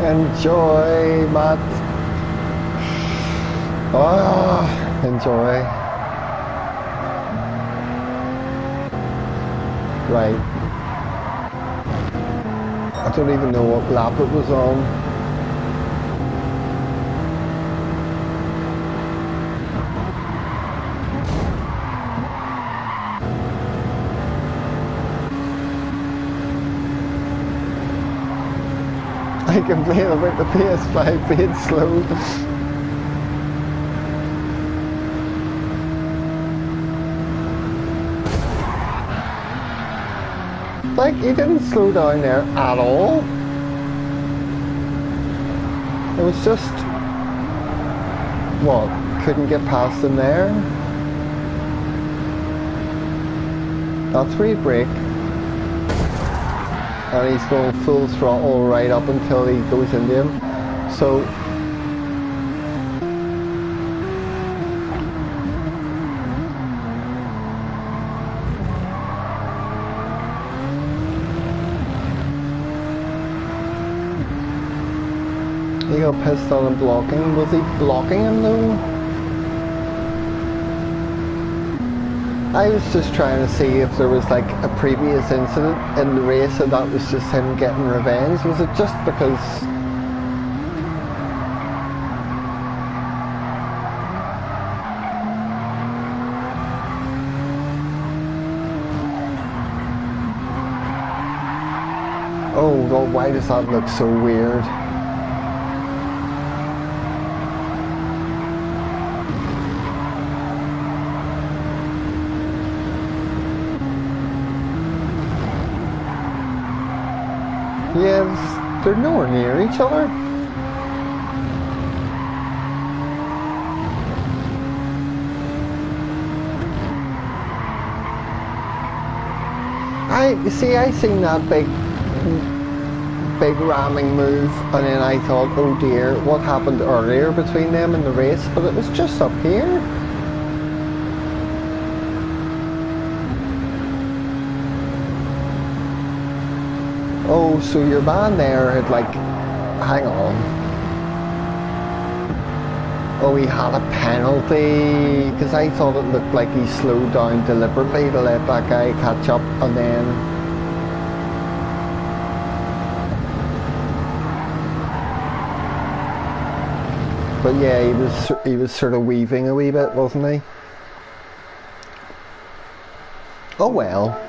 Enjoy, Matt. Oh, enjoy. Right. I don't even know what lap it was on. I complain about the PS5 being slow. Like, he didn't slow down there at all. It was just, what, couldn't get past him there? That's where he brake. And he's going full throttle right up until he goes into him. So he got pissed on him blocking. Was he blocking him though? I was just trying to see if there was like a previous incident in the race and that was just him getting revenge. Was it just because oh God, why does that look so weird? Yeah, they're nowhere near each other. I seen that big big ramming move, and then I thought, oh dear, what happened earlier between them in the race? But it was just up here. Oh, so your man there had like, hang on. Oh, he had a penalty, because I thought it looked like he slowed down deliberately to let that guy catch up, and then but yeah, he was sort of weaving a wee bit, wasn't he? Oh well,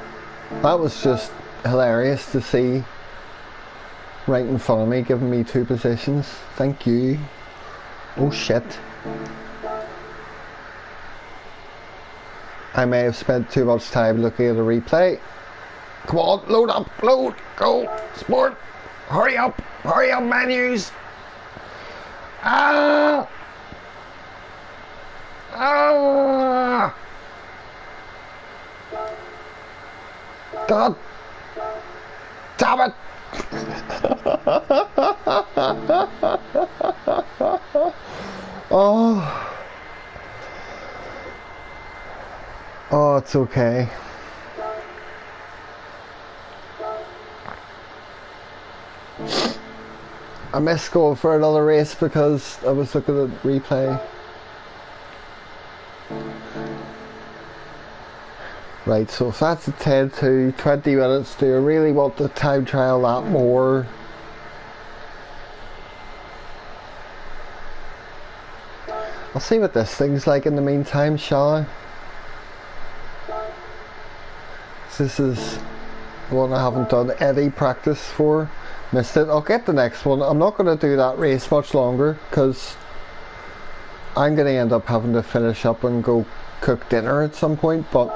that was just hilarious to see right in front of me, giving me 2 positions. Thank you. Oh shit. I may have spent too much time looking at a replay. Come on, load up, load, go, sport, hurry up menus. Ah! Ah! God damn it! Oh, it's okay. I missed going for another race because I was looking at replay. Right, so if that's a 10 to 20 minutes, do I really want to time trial that more? I'll see what this thing's like in the meantime, shall I? This is the one I haven't done any practice for. Missed it. I'll get the next one. I'm not going to do that race much longer because I'm going to end up having to finish up and go cook dinner at some point, but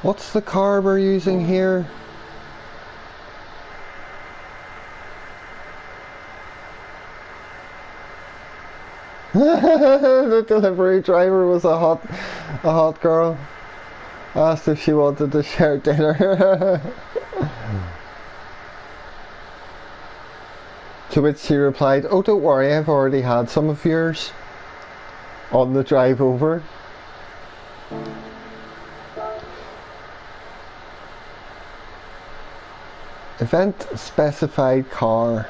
what's the car we're using here? The delivery driver was a hot girl. Asked if she wanted to share dinner. To which she replied, "Oh, don't worry, I've already had some of yours on the drive over." Event specified car.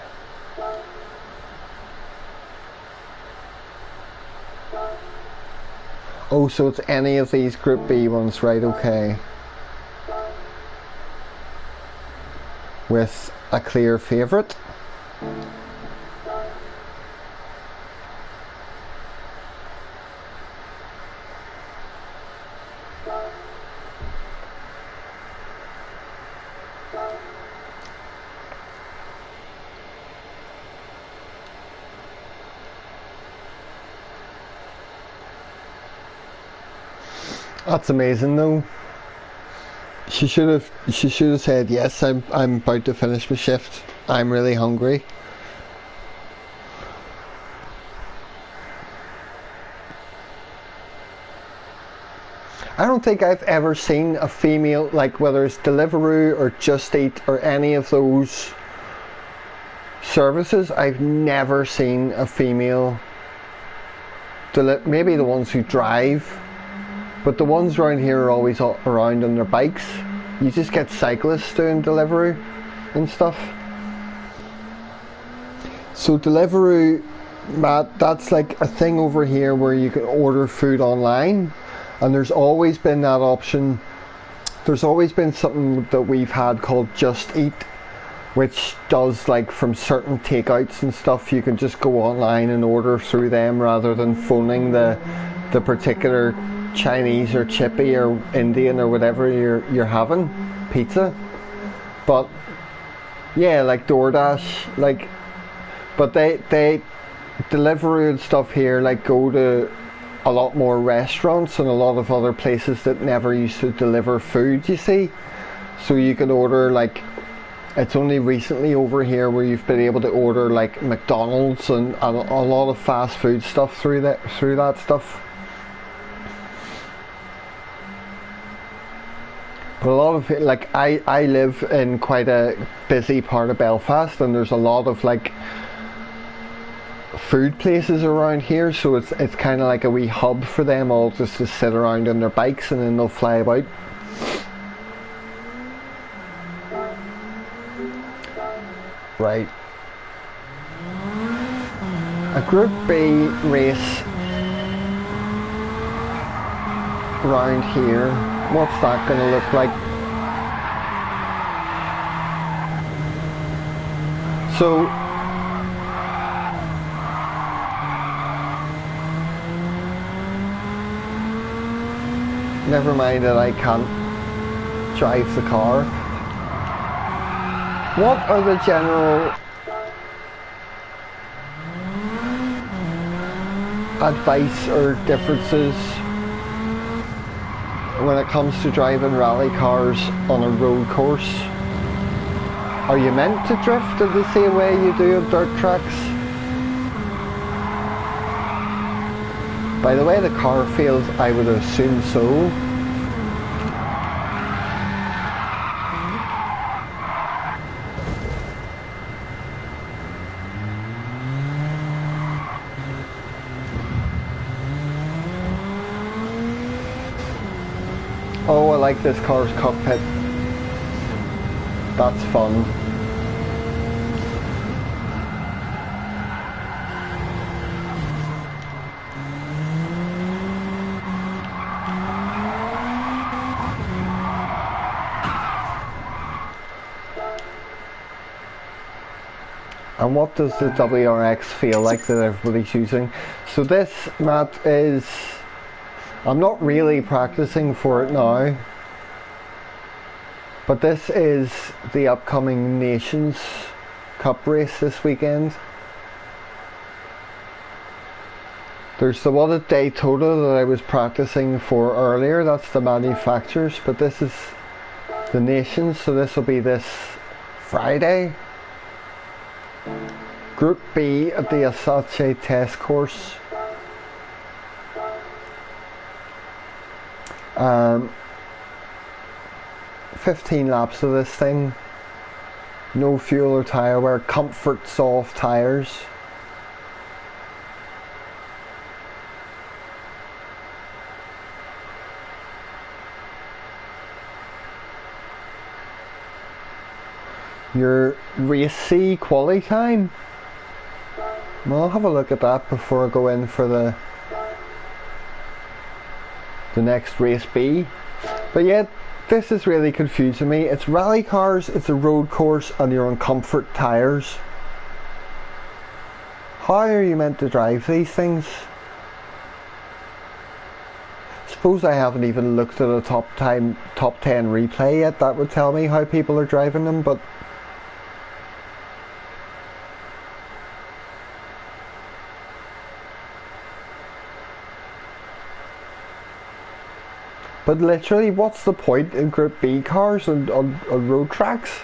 Oh, so it's any of these Group B ones, right? Okay. With a clear favourite. That's amazing though. She should have said yes, I'm about to finish my shift. I'm really hungry. I don't think I've ever seen a female, like whether it's Deliveroo or Just Eat or any of those services, I've never seen a female maybe the ones who drive. But the ones around here are always around on their bikes. You just get cyclists doing Deliveroo and stuff. So Deliveroo, Matt, that's like a thing over here where you can order food online. And there's always been that option. There's always been something that we've had called Just Eat, which does like from certain takeouts and stuff, you can just go online and order through them rather than phoning the particular Chinese or chippy or Indian or whatever you're having pizza. But yeah, like DoorDash, like, but they Deliveroo and stuff here like go to a lot more restaurants and a lot of other places that never used to deliver food, you see. So you can order, like, it's only recently over here where you've been able to order like McDonald's and a lot of fast food stuff through that stuff. But a lot of it, like I live in quite a busy part of Belfast, and there's a lot of like food places around here, so it's kind of like a wee hub for them all just to sit around on their bikes and then they'll fly about. Right. A Group B race around here. What's that going to look like? So never mind that I can't drive the car. What are the general advice or differences when it comes to driving rally cars on a road course? Are you meant to drift in the same way you do on dirt tracks? By the way the car feels, I would assume so. Oh, I like this car's cockpit. That's fun. And what does the WRX feel like that everybody's using? So this mat is, I'm not really practicing for it now, but this is the upcoming Nations Cup race this weekend. There's the one at Daytona that I was practicing for earlier, that's the manufacturers, but this is the Nations, so this will be this Friday. Group B at the Asache test course. 15 laps of this thing. No fuel or tyre wear. Comfort soft tyres. Your race C quali time. Well, I'll have a look at that before I go in for the next race B. But yeah, this is really confusing me. It's rally cars, it's a road course, and you're on comfort tyres. How are you meant to drive these things? Suppose I haven't even looked at a top 10 replay yet. That would tell me how people are driving them, but literally, what's the point in Group B cars on road tracks?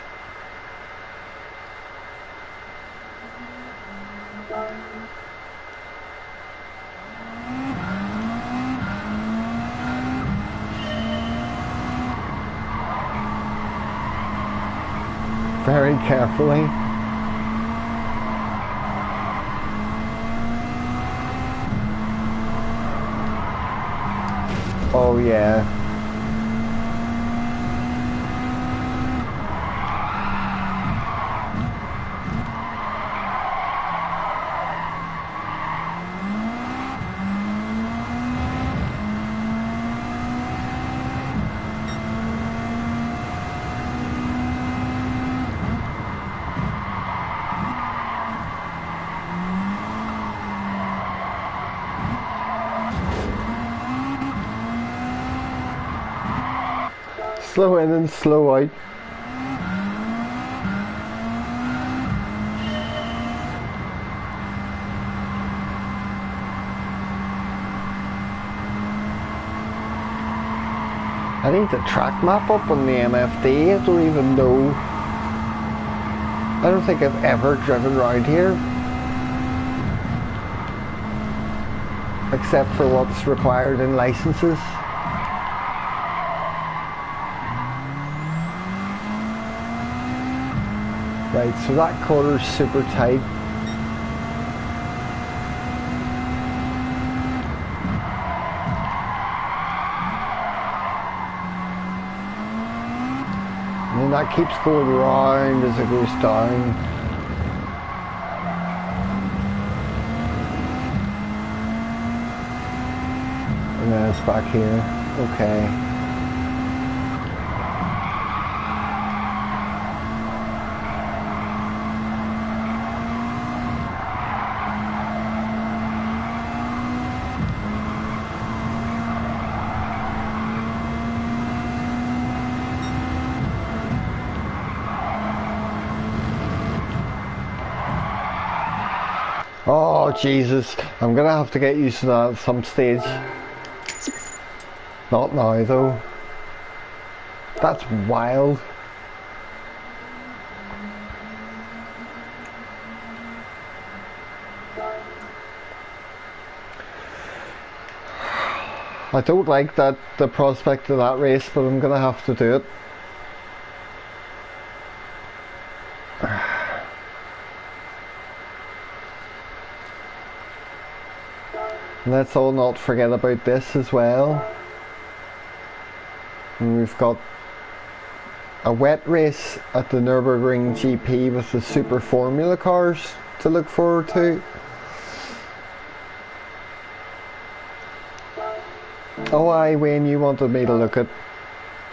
Very carefully. Oh yeah. Slow in and slow out. I need the track map up on the MFD. I don't even know. I don't think I've ever driven around here, except for what's required in licenses. Right, so that corner's super tight. And then that keeps going round as it goes down. And then it's back here. Okay. Oh Jesus, I'm gonna have to get used to that at some stage. Not now though. That's wild. I don't like the prospect of that race, but I'm gonna have to do it. Let's all not forget about this as well. And we've got a wet race at the Nürburgring GP with the Super Formula cars to look forward to. Oh aye, Wayne, you wanted me to look at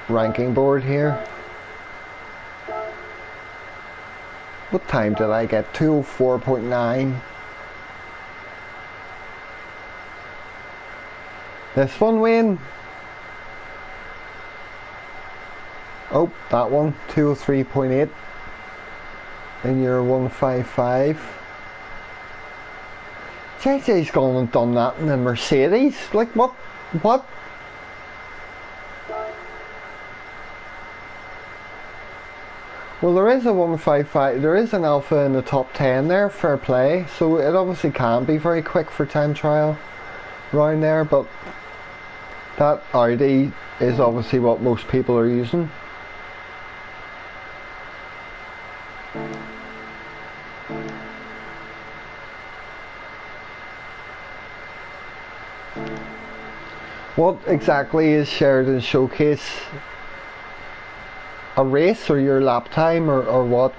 ranking board here. What time did I get? 204.9. This one, Wayne? Oh, that one, 203.8. And you're 155. JJ's gone and done that in a Mercedes. Like, what? What? Well, there is a 155, there is an Alpha in the top 10 there, fair play. So it obviously can be very quick for time trial around there, but that Audi is obviously what most people are using. What exactly is Sheridan Showcase? A race or your lap time or what?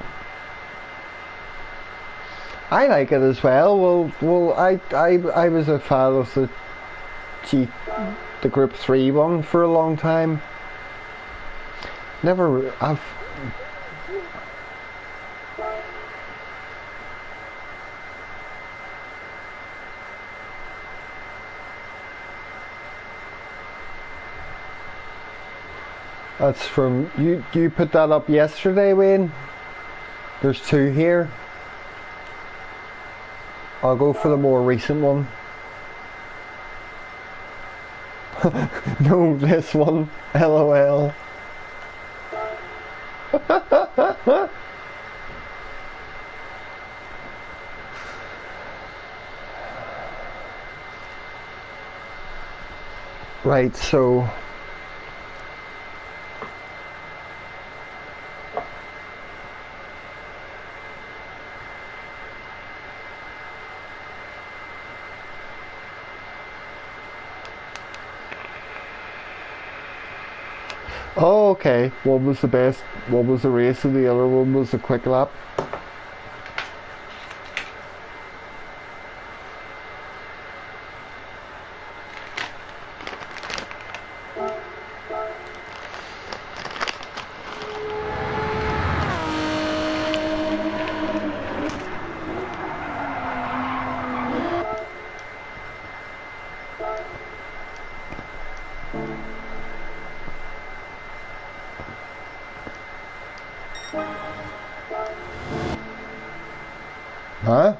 I like it as well. Well, I was a fan of the Group 3 one for a long time. That's from you put that up yesterday, Wayne. There's two here. I'll go for the more recent one. No, this one. LOL. Right, so oh, okay. One was the best, one was the race, and the other one was the quick lap. Huh?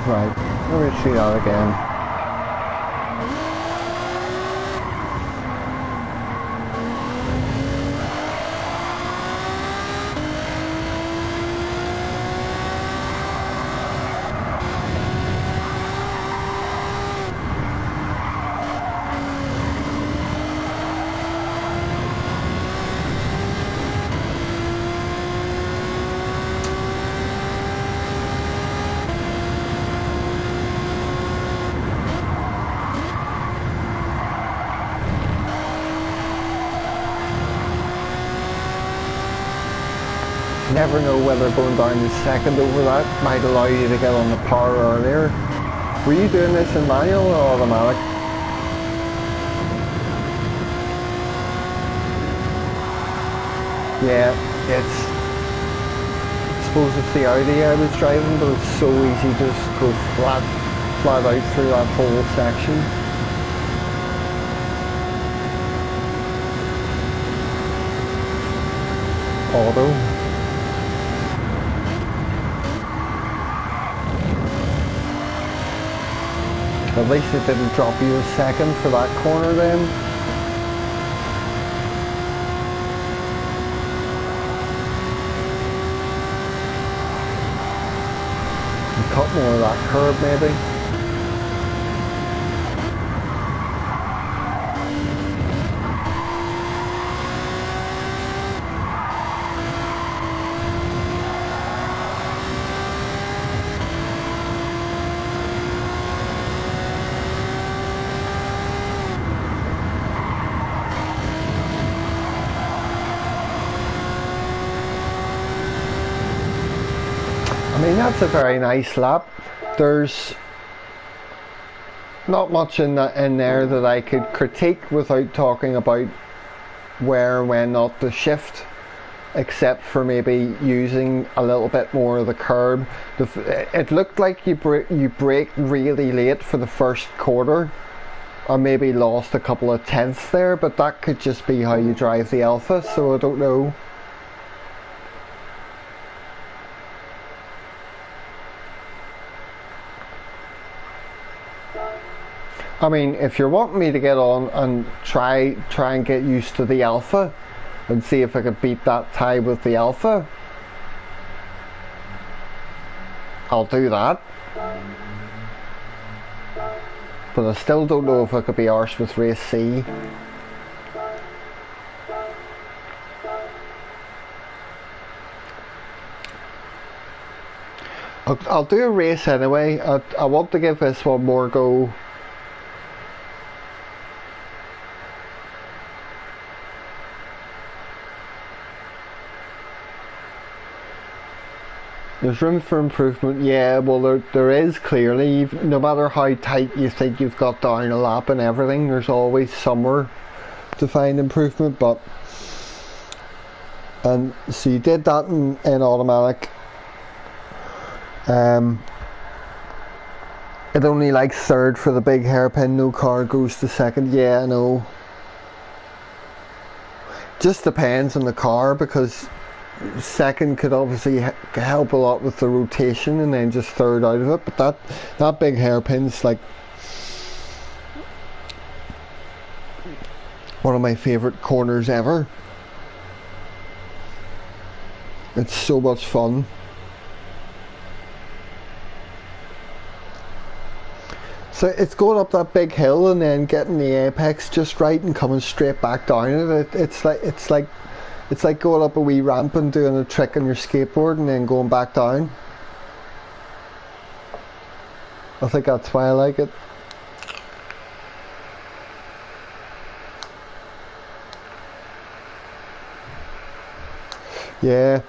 Right, let me see that again. never know whether going down the second over that might allow you to get on the power earlier. Were you doing this in manual or automatic? Yeah, I suppose it's the Audi I was driving, but it's so easy to just go flat out through that whole section. Auto. At least it didn't drop you a second for that corner then. And cut more of that curb maybe. I mean, that's a very nice lap. There's not much in there that I could critique without talking about where and when not to shift, except for maybe using a little bit more of the curb. It looked like you braked really late for the first quarter, or maybe lost a couple of tenths there, but that could just be how you drive the Alpha, so I don't know. I mean, if you're wanting me to get on and try and get used to the Alpha and see if I could beat that tie with the Alpha, I'll do that. But I still don't know if I could be arsed with race C. I'll do a race anyway. I want to give this one more go. There's room for improvement, yeah, well there is clearly. No matter how tight you think you've got down a lap and everything, there's always somewhere to find improvement. But and so you did that in automatic. It only likes third for the big hairpin, no car goes to second. Yeah, I know. Just depends on the car, because second could obviously help a lot with the rotation, and then just third out of it. But that big hairpin's like one of my favourite corners ever. It's so much fun. So it's going up that big hill and then getting the apex just right and coming straight back down it. It's like going up a wee ramp and doing a trick on your skateboard and then going back down. I think that's why I like it. Yeah.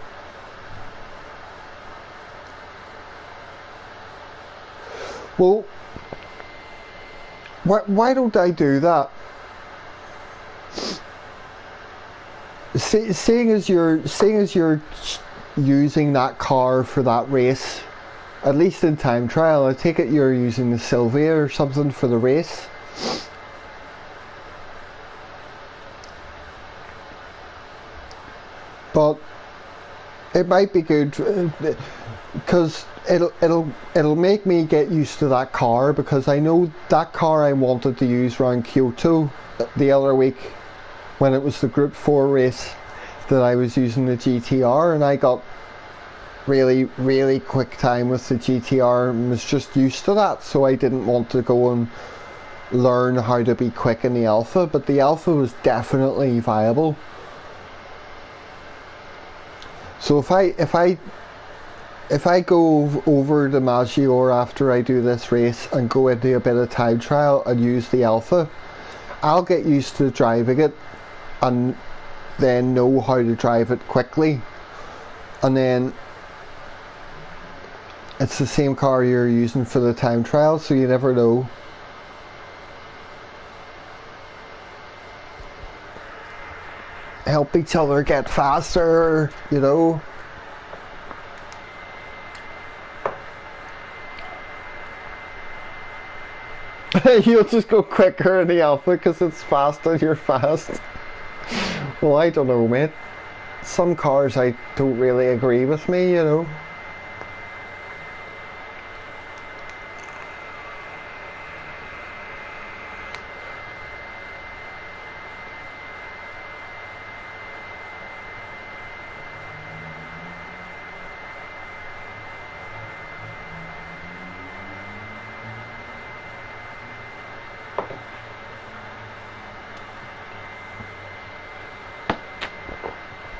Well, why don't I do that? Seeing as you're using that car for that race, at least in time trial, I take it you're using the Sylvia or something for the race. But it might be good because it'll make me get used to that car, because I know that car I wanted to use around Kyoto the other week when it was the Group 4 race, that I was using the GTR, and I got really quick time with the GTR and was just used to that, so I didn't want to go and learn how to be quick in the Alpha. But the Alpha was definitely viable. So if I go over to Maggiore after I do this race and go into a bit of time trial and use the Alpha, I'll get used to driving it and then know how to drive it quickly, and then it's the same car you're using for the time trial, so you never know. Help each other get faster, you know. You'll just go quicker in the Alpha because it's fast and you're fast. Well, I don't know, mate. Some cars I don't really agree with me, you know.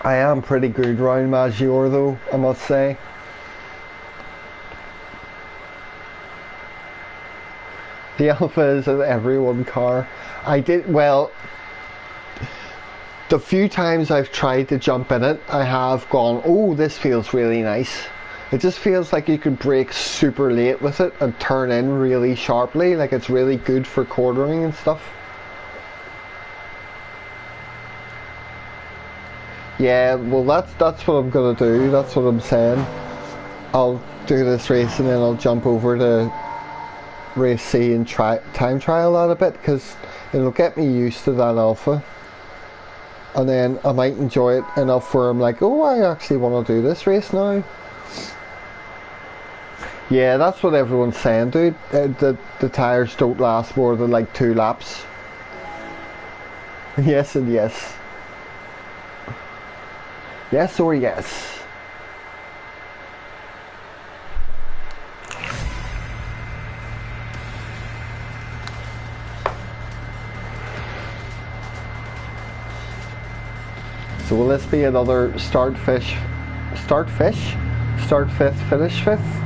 I am pretty good round Maggiore though, I must say. The Alpha is an everyone car. The few times I've tried to jump in it, I have gone, oh, this feels really nice. It just feels like you could brake super late with it and turn in really sharply, like it's really good for cornering and stuff. Yeah, well that's what I'm gonna do, that's what I'm saying. I'll do this race and then I'll jump over to race C and time trial that a bit, because it'll get me used to that Alpha. And then I might enjoy it enough where I'm like, oh, I actually want to do this race now. Yeah, that's what everyone's saying, dude. The tyres don't last more than like 2 laps. Yes and yes. Yes or yes. So will this be another start fifth, finish fifth?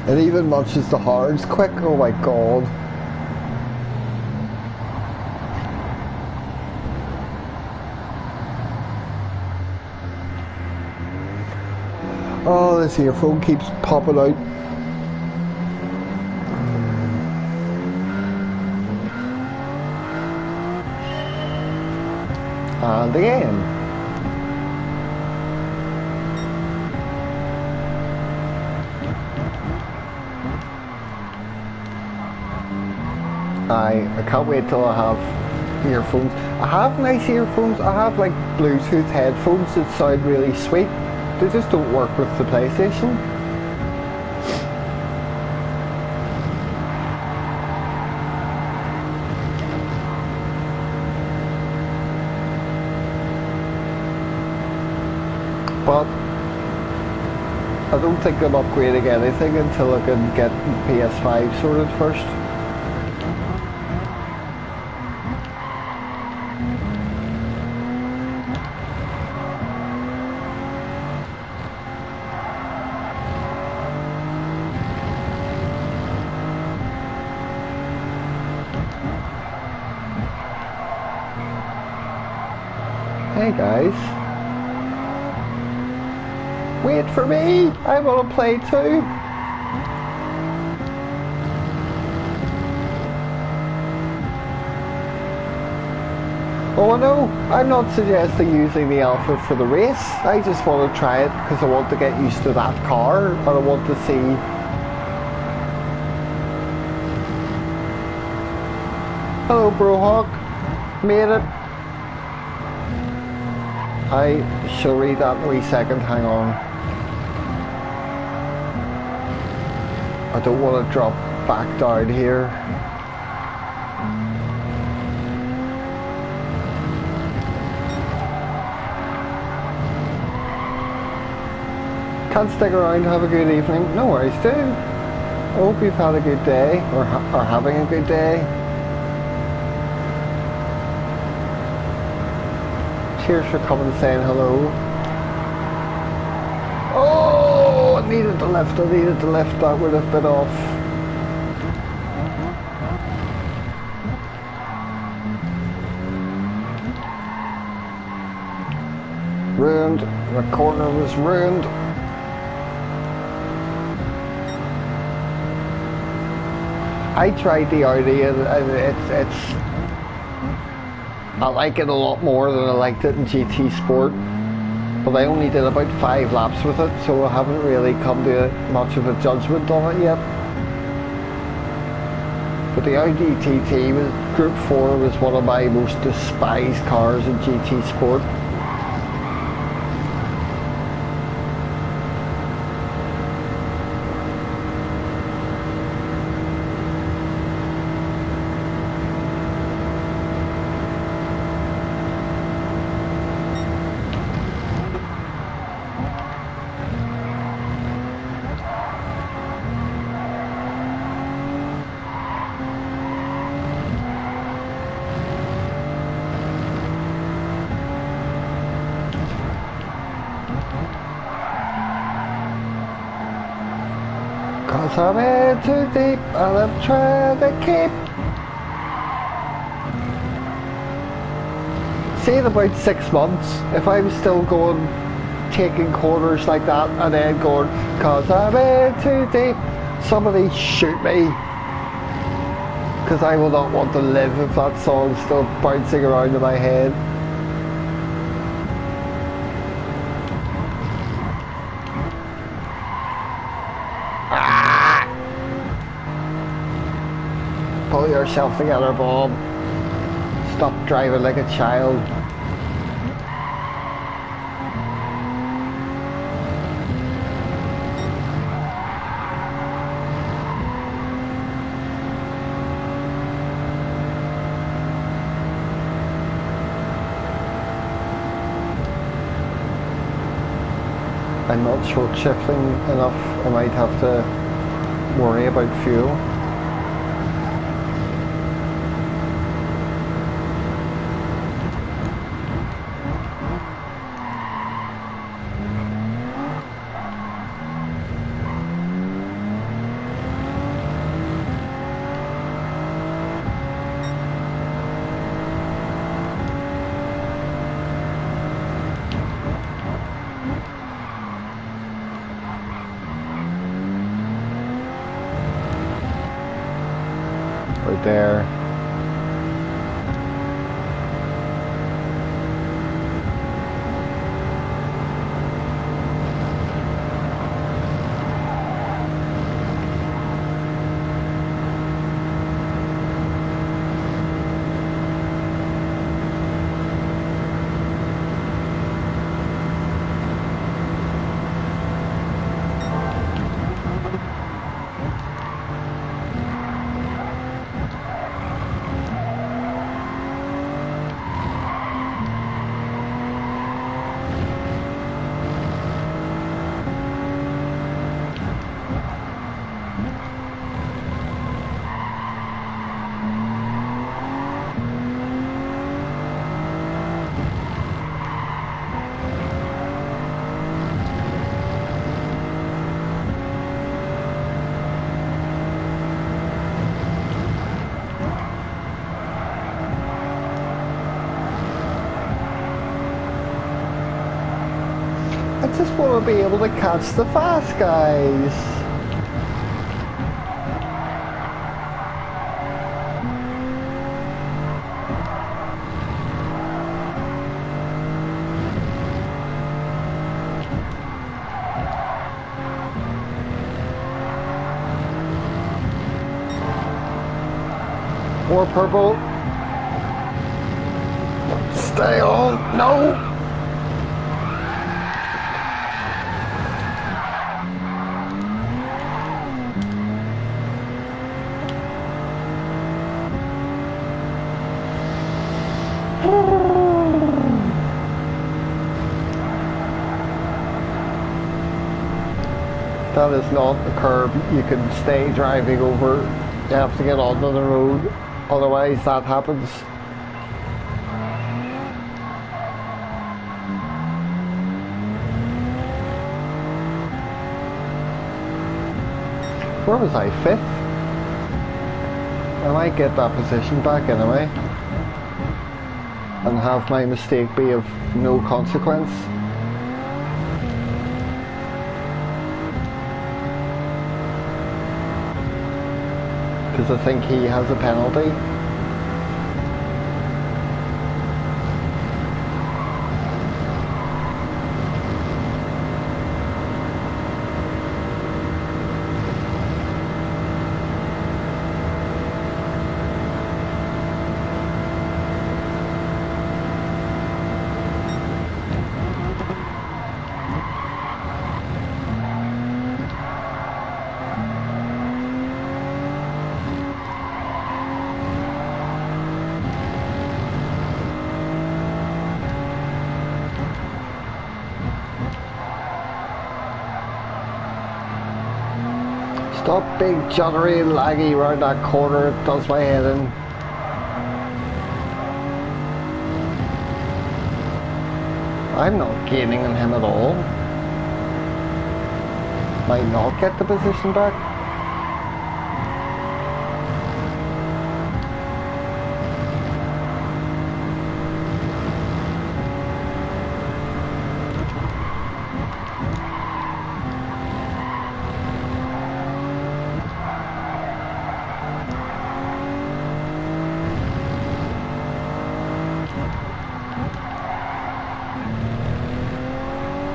It even munches the hards quick, oh my god. Oh, this earphone keeps popping out. And again. I can't wait till I have earphones. I have nice earphones. I have like Bluetooth headphones that sound really sweet. They just don't work with the PlayStation. But I don't think I'm upgrading anything until I can get PS5 sorted first. Hey guys, wait for me, I want to play too. Oh no, I'm not suggesting using the Alpha for the race, I just want to try it because I want to get used to that car and I want to see. Hello Brohawk, made it. I shall read that in a wee second, hang on. I don't want to drop back down here. Can't stick around, have a good evening. No worries, dude. I hope you've had a good day, or having a good day. Cheers for coming and saying hello. Oh, I needed the lift, that would have been off. around. The corner was ruined. I tried the Audi and it's I like it a lot more than I liked it in GT Sport, but I only did about 5 laps with it, so I haven't really come to much of a judgment on it yet. But the Audi TT was Group 4 was one of my most despised cars in GT Sport. Cause I'm in too deep and I'm trying to keep. See, in about 6 months, if I'm still going, taking corners like that and then going, cause I'm in too deep, somebody shoot me. Cause I will not want to live if that song's still bouncing around in my head. Pull yourself together, Bob. Stop driving like a child. I'm not short shifting enough. I might have to worry about fuel. Right there. I just want to be able to catch the fast guys. More purple. Stay on. No. That is not the curb you can stay driving over. You have to get onto the road, otherwise that happens. Where was I? 5th? I might get that position back anyway and have my mistake be of no consequence. because I think he has a penalty. Stop being juddery and laggy around that corner, it does my head in. I'm not gaining on him at all. Might not get the position back.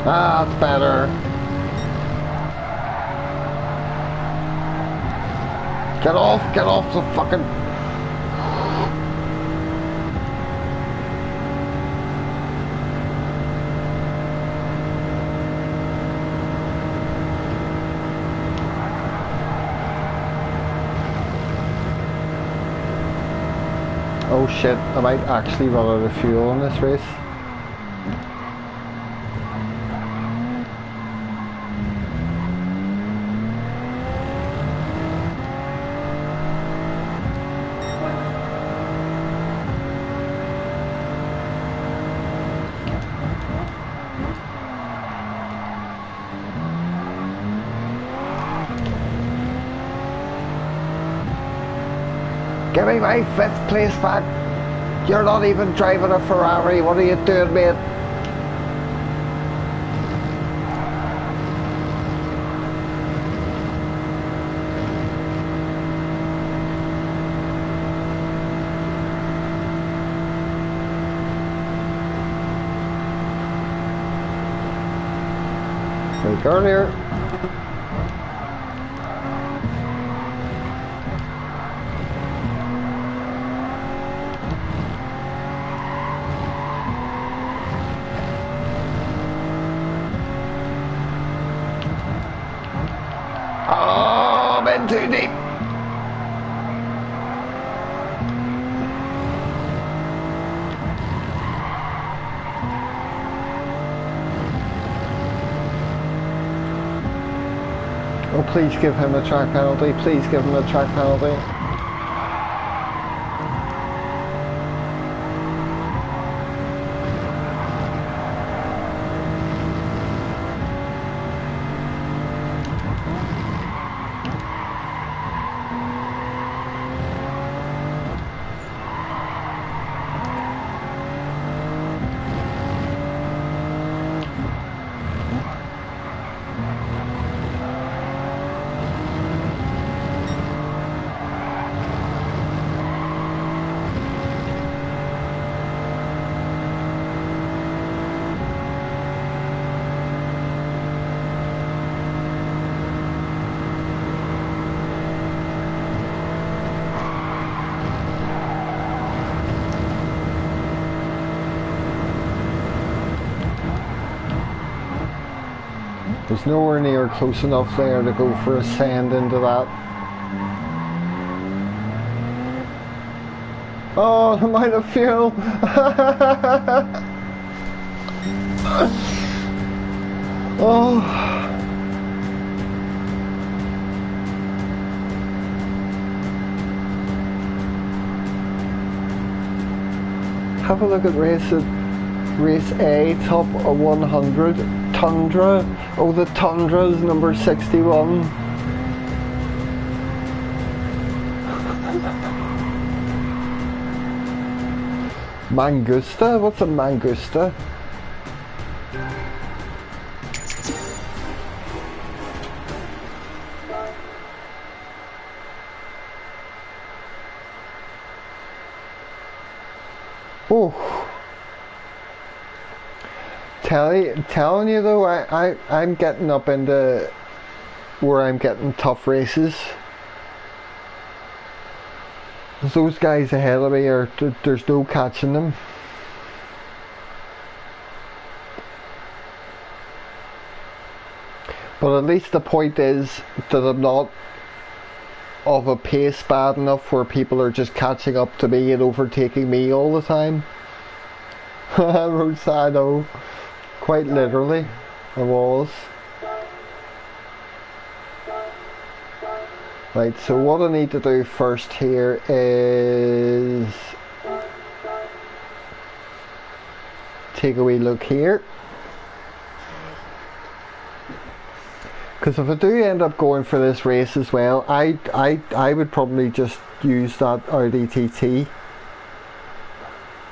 Ah, that's better. Get off the fucking... Oh shit, I might actually run out of fuel in this race. Give me my 5th place back. You're not even driving a Ferrari. What are you doing, mate? Like earlier. Too deep. Oh, please give him a track penalty. Please give him a track penalty. There's nowhere near close enough there to go for a send into that. Oh, the amount of fuel! Oh. Have a look at race A, top of 100, Tundra. Oh, the Tundra's number 61. Mangusta? What's a Mangusta? Oh, telling you though, I'm getting up into where I'm getting tough races. Those guys ahead of me are, there's no catching them. But at least the point is that I'm not of a pace bad enough where people are just catching up to me and overtaking me all the time. Roadside, no. Quite literally, I was. Right, so what I need to do first here is take a wee look here. Because if I do end up going for this race as well, I would probably just use that Audi TT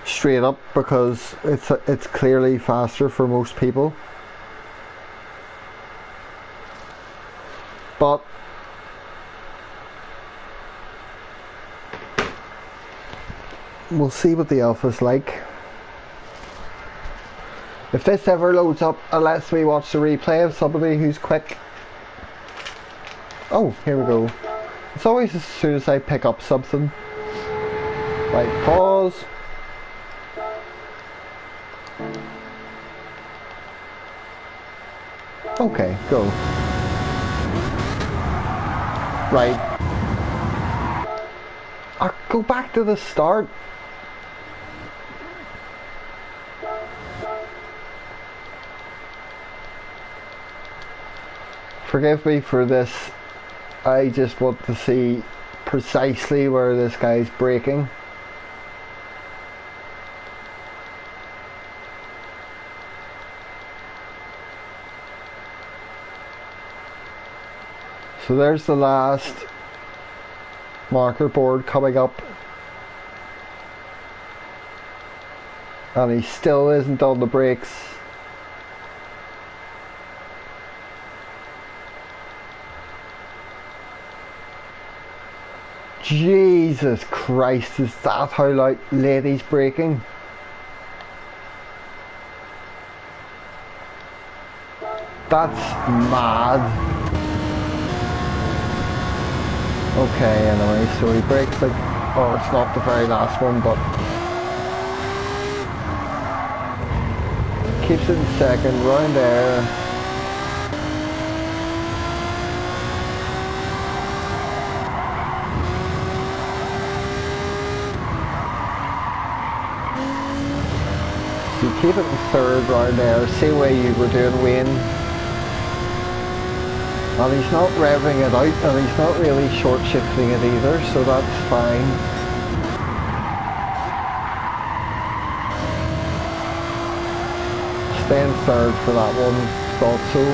straight up, because it's clearly faster for most people. But we'll see what the Alpha's like. If this ever loads up and lets me watch the replay of somebody who's quick. Oh, here we go. It's always as soon as I pick up something. Right, pause. Okay, go. Right. Go back to the start. Forgive me for this. I just want to see precisely where this guy's braking. So there's the last marker board coming up. And he still isn't on the brakes. Jesus Christ, is that how late he's braking? That's mad. Okay, anyway, so he brakes like, oh, it's not the very last one, but keeps it in second, round there. So you keep it in third, round there, same way you were doing, Wayne. And he's not revving it out, and he's not really short shifting it either, so that's fine. Stay in third for that one, thought so.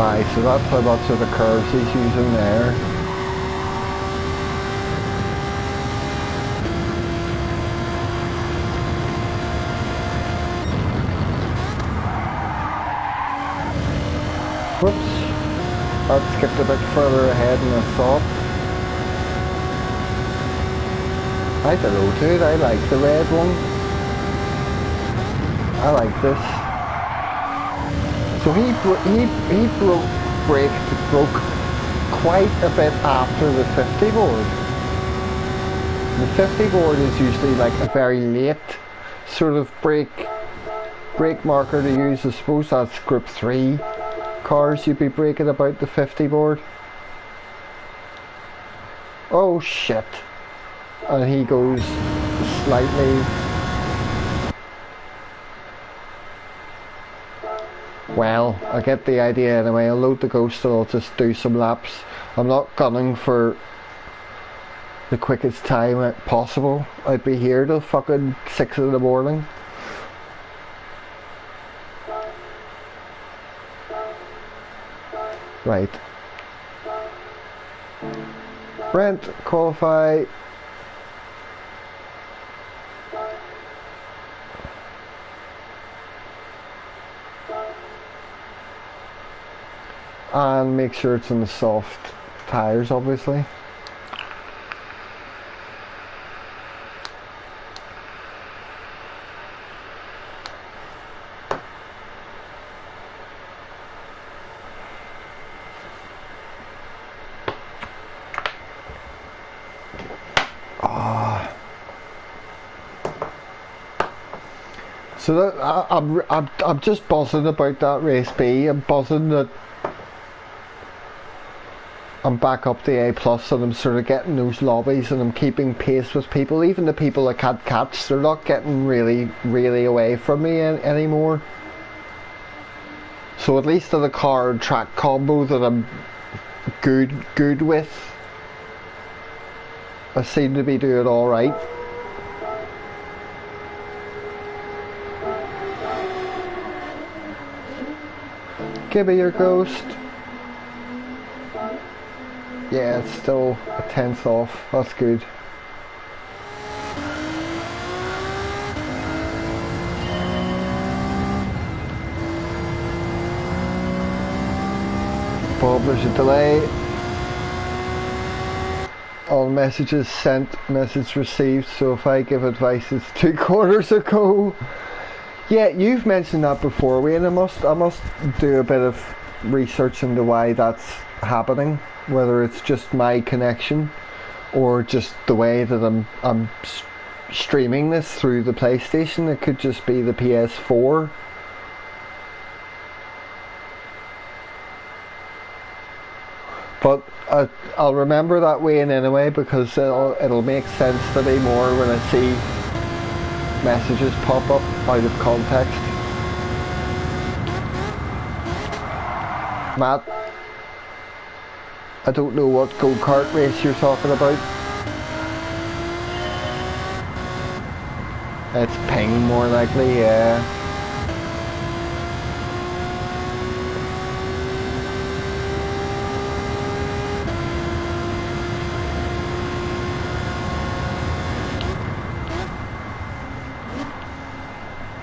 Aye, so that's how much of the curves he's using there. Whoops, that skipped a bit further ahead than I thought. I don't know, dude, I like the red one. I like this. So he broke quite a bit after the 50 board. The 50 board is usually like a very late sort of brake marker to use. I suppose that's group 3 cars you'd be braking about the 50 board. Oh shit. And he goes slightly. Well, I get the idea anyway. I'll load the Ghost and I'll just do some laps. I'm not gunning for the quickest time possible. I'd be here till fucking 6 in the morning. Right. Brent, qualify. and make sure it's on the soft tyres, obviously. So that, I'm just buzzing about that race B. I'm buzzing that I'm back up to A+, and I'm sort of getting those lobbies, and I'm keeping pace with people. Even the people I can't catch, they're not getting really away from me anymore. So at least in a car and track combo that I'm good with, I seem to be doing alright. Give me your ghost. Yeah, it's still a tenth off. That's good. Bob, there's a delay. All messages sent, message received. So if I give advice, it's 2 quarters ago. Yeah, you've mentioned that before, Wayne. I must do a bit of research into why that's happening. Whether it's just my connection, or just the way that I'm streaming this through the PlayStation. It could just be the PS4. But I'll remember that, Wayne, anyway, because it'll make sense to me more when I see messages pop up out of context. Matt, I don't know what go-kart race you're talking about. It's ping, more likely, yeah.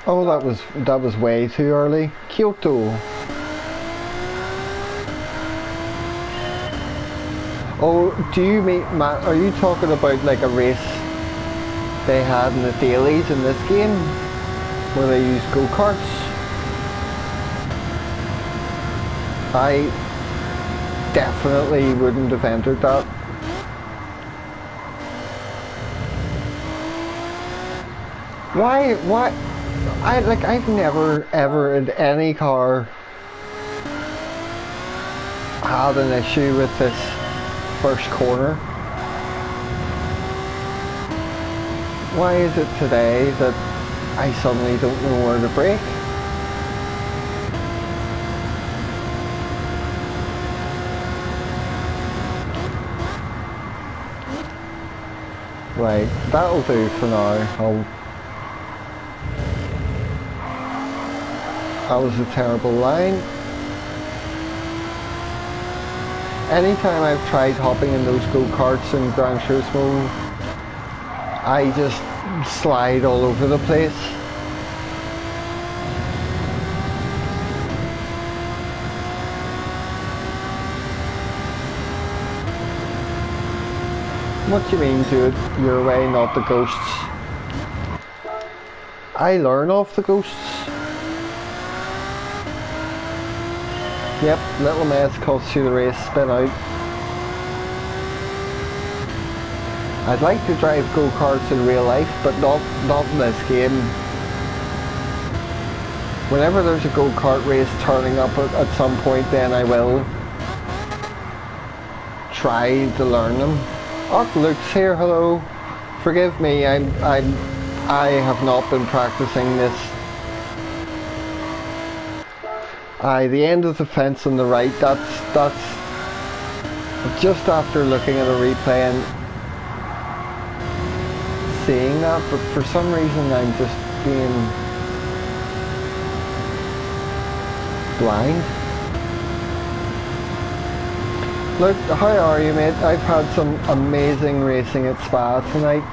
Oh, that was way too early. Kyoto. Oh, do you mean, Matt, are you talking about like a race they had in the dailies in this game where they use go-karts? I definitely wouldn't have entered that. Why? I've never ever in any car had an issue with this first corner. Why is it today that I suddenly don't know where to brake? Right, that'll do for now. That was a terrible line. Anytime I've tried hopping in those go-karts in Gran Turismo, I just slide all over the place. What do you mean, do it your way, not the ghosts? I learn off the ghosts. Yep, little mess costs you the race, spin out. I'd like to drive go-karts in real life, but not in this game. Whenever there's a go-kart race turning up at some point, then I will try to learn them. Oh, Luke's here, hello. Forgive me, I have not been practicing this. The end of the fence on the right, that's just after looking at a replay and seeing that, but for some reason I'm just being blind. Look, how are you, mate? I've had some amazing racing at Spa tonight.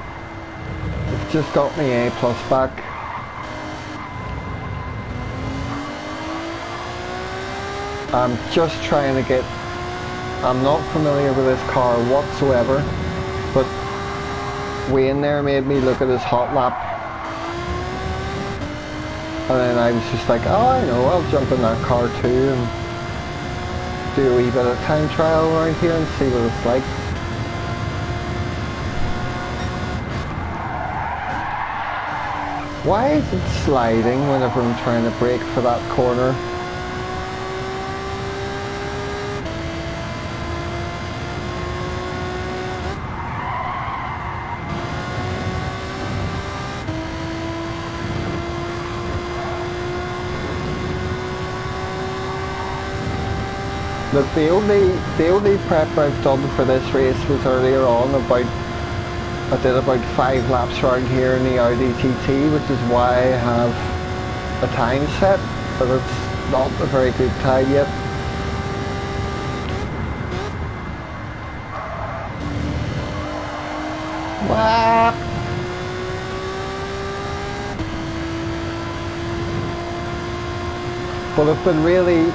It's just got me A+ back. I'm just trying to get, I'm not familiar with this car whatsoever, but Wayne there made me look at his hot lap, and then I was just like, oh, I know, I'll jump in that car too and do a wee bit of time trial around here and see what it's like. Why is it sliding whenever I'm trying to brake for that corner? Look, the only prep I've done for this race was earlier on. I did about 5 laps around here in the Audi TT, which is why I have a time set, but it's not a very good time yet. Wah! But I've been really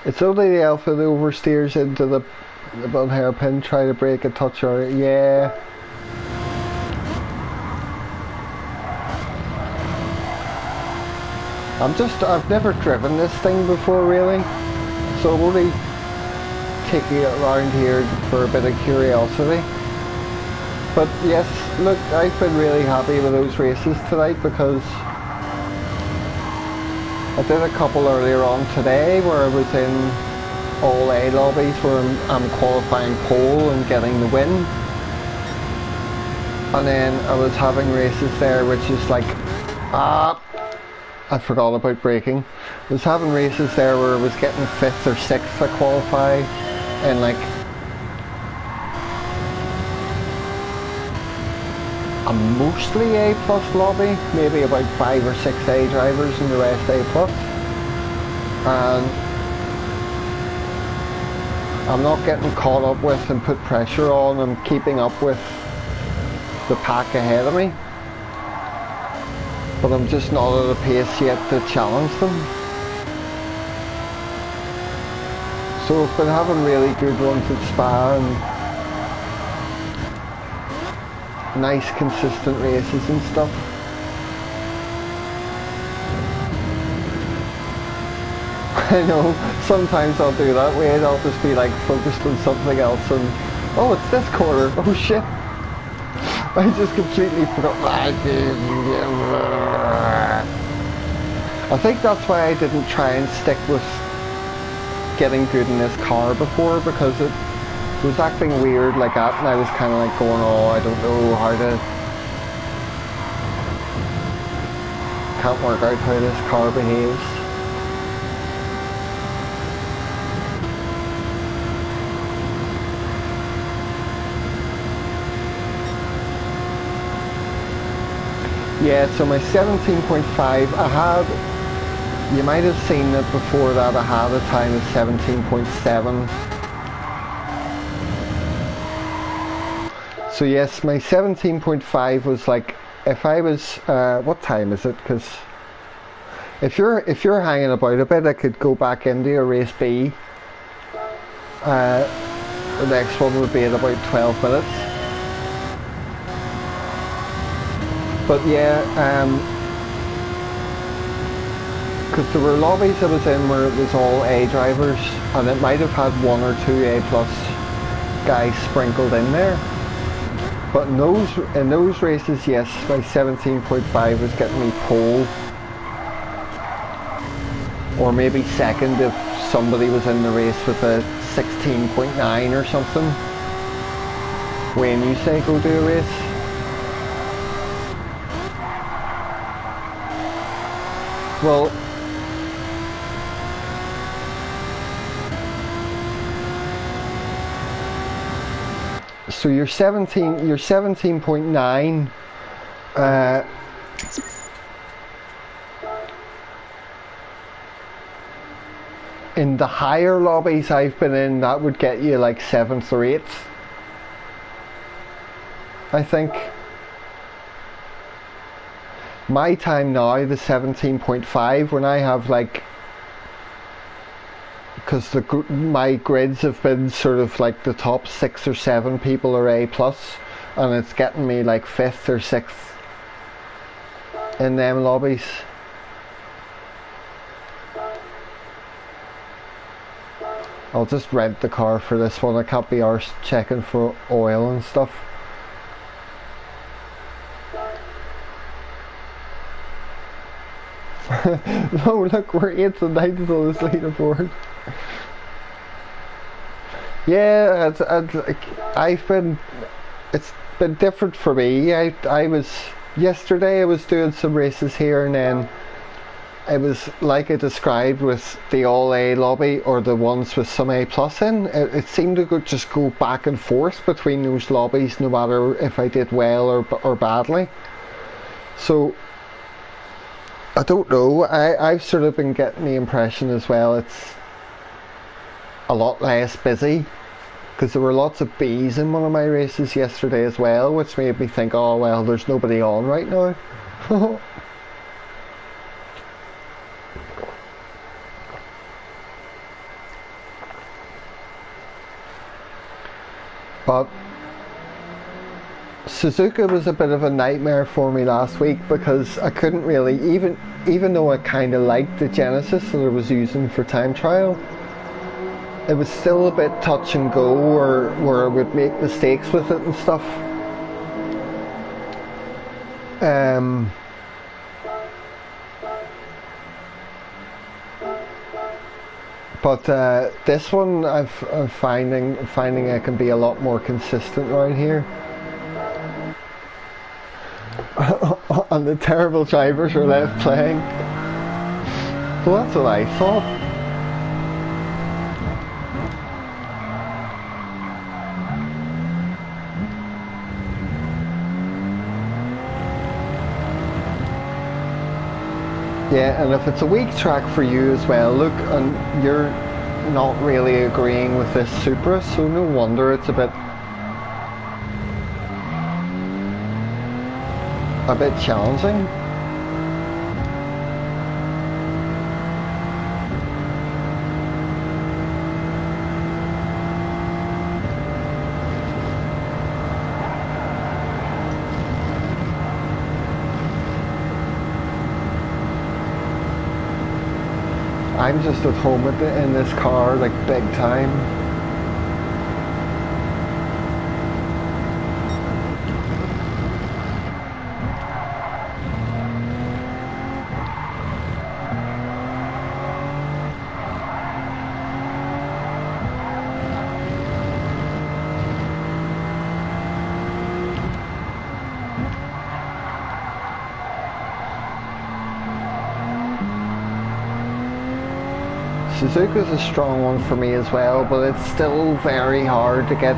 it's only the Alpha that oversteers into the one hairpin, try to brake a touch or yeah. I've never driven this thing before really, so I'm only taking it around here for a bit of curiosity. But yes, look, I've been really happy with those races tonight because I did a couple earlier on today where I was in all A lobbies where I'm qualifying pole and getting the win. And then I was having races there which is like, I forgot about braking. I was having races there where I was getting 5th or 6th to qualify and like a mostly A plus lobby, maybe about 5 or 6 A drivers and the rest A plus. And I'm not getting caught up with and put pressure on. I'm keeping up with the pack ahead of me, but I'm just not at a pace yet to challenge them. So I've been having really good ones at Spa and nice consistent races and stuff. I know, sometimes I'll do that way and I'll just be like focused on something else and oh, it's this corner, oh shit, I just completely forgot. I think that's why I didn't try and stick with getting good in this car before, because it was acting weird like that and I was kind of like going, oh, I don't know how to, can't work out how this car behaves. Yeah, so my 17.5, I had, you might have seen it before that, I had a time of 17.7. So yes, my 17.5 was like, if I was, what time is it? Because if you're hanging about a bit, I could go back into a race B. The next one would be at about 12 minutes. But yeah, because there were lobbies I was in where it was all A drivers, and it might have had 1 or 2 A plus guys sprinkled in there. But in those races, yes, my 17.5 was getting me pole, or maybe second if somebody was in the race with a 16.9 or something. When you say go do a race. Well, so you're 17.9. In the higher lobbies I've been in, that would get you like 7th or 8th, I think. my time now, the 17.5, when I have like, because my grids have been sort of like the top 6 or 7 people are A plus, and it's getting me like 5th or 6th in them lobbies. I'll just rent the car for this one. I can't be arsed checking for oil and stuff. No, look, we're 8th and 9th on this leaderboard. Yeah, it's been different for me. Yesterday I was doing some races here, and then it was like I described with the all A lobby or the ones with some A plus in. It seemed to just go back and forth between those lobbies, no matter if I did well or badly. So I don't know. I've sort of been getting the impression as well it's a lot less busy, because there were lots of B's in one of my races yesterday as well, which made me think, oh well, there's nobody on right now. But Suzuka was a bit of a nightmare for me last week, because I couldn't really, even though I kind of liked the Genesis that I was using for time trial, it was still a bit touch and go, where I would make mistakes with it and stuff. But this one I'm finding I can be a lot more consistent around here. And the terrible drivers are left playing. Well, that's what I thought. Yeah, and if it's a weak track for you as well, look, and you're not really agreeing with this Supra, so no wonder it's a bit challenging. I'm just at home in this car, like, big time. Suzuka's a strong one for me as well, but it's still very hard to get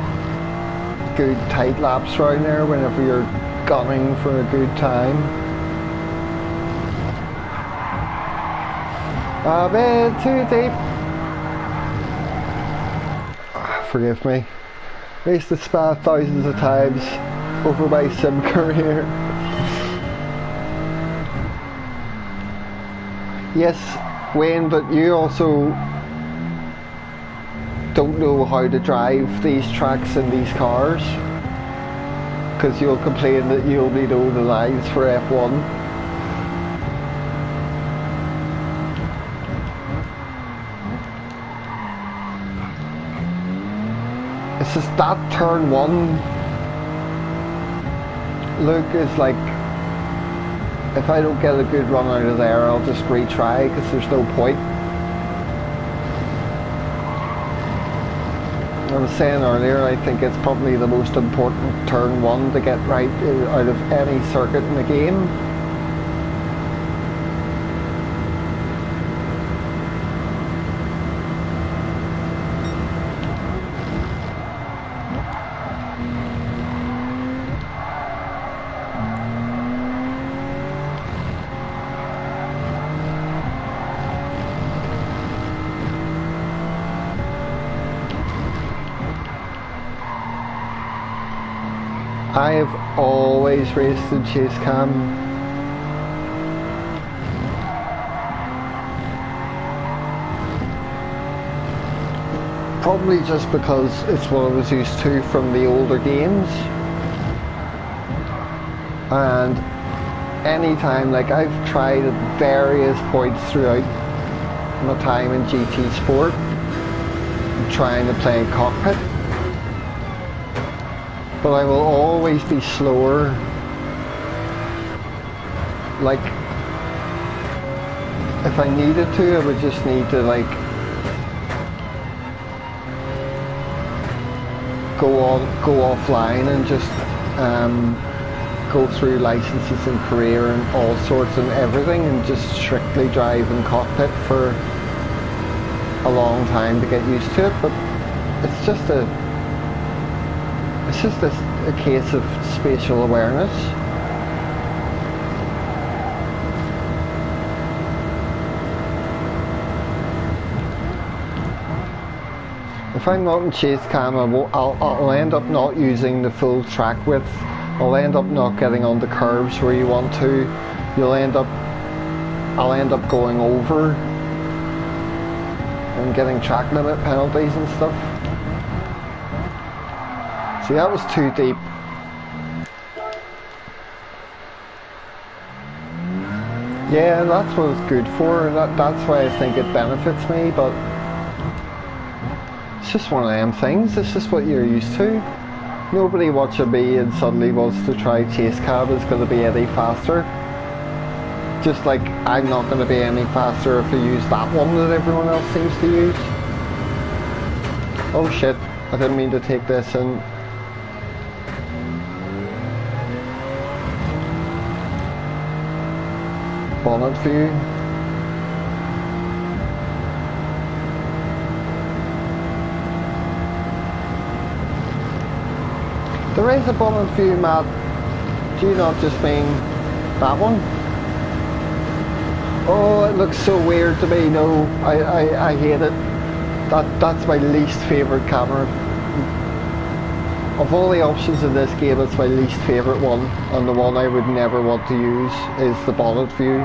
good tight laps around there whenever you're gunning for a good time. A bit too deep. Forgive me. I used to spa thousands of times over my sim career. Yes, Wayne, but you also don't know how to drive these tracks in these cars, because you'll complain that you only know the lines for F1. It's just that turn 1, Luke, is like, if I don't get a good run out of there, I'll just retry, because there's no point. I was saying earlier, I think it's probably the most important turn 1 to get right out of any circuit in the game. I have always raced in chase cam. Probably just because it's what I was used to from the older games. And anytime, like I've tried at various points throughout my time in GT Sport, trying to play cockpit, but I will always be slower. Like, if I needed to, I would just need to like go offline and just go through licenses and career and all sorts and everything, and just strictly drive in cockpit for a long time to get used to it. But it's just a case of spatial awareness. If I'm not in chase cam, I'll end up not using the full track width. I'll end up not getting on the curves where you want to. I'll end up going over and getting track limit penalties and stuff. See, that was too deep. Yeah, that's what it's good for. That's why I think it benefits me, but it's just one of them things. It's just what you're used to. Nobody watching me and suddenly wants to try chase cam is going to be any faster. Just like I'm not going to be any faster if I use that one that everyone else seems to use. Oh shit, I didn't mean to take this in. Bonnet view. There is a bonnet view, Matt. Do you not just mean that one? Oh, it looks so weird to me. No, I hate it. That's my least favourite camera. Of all the options in this game, it's my least favourite one, and the one I would never want to use is the bonnet view.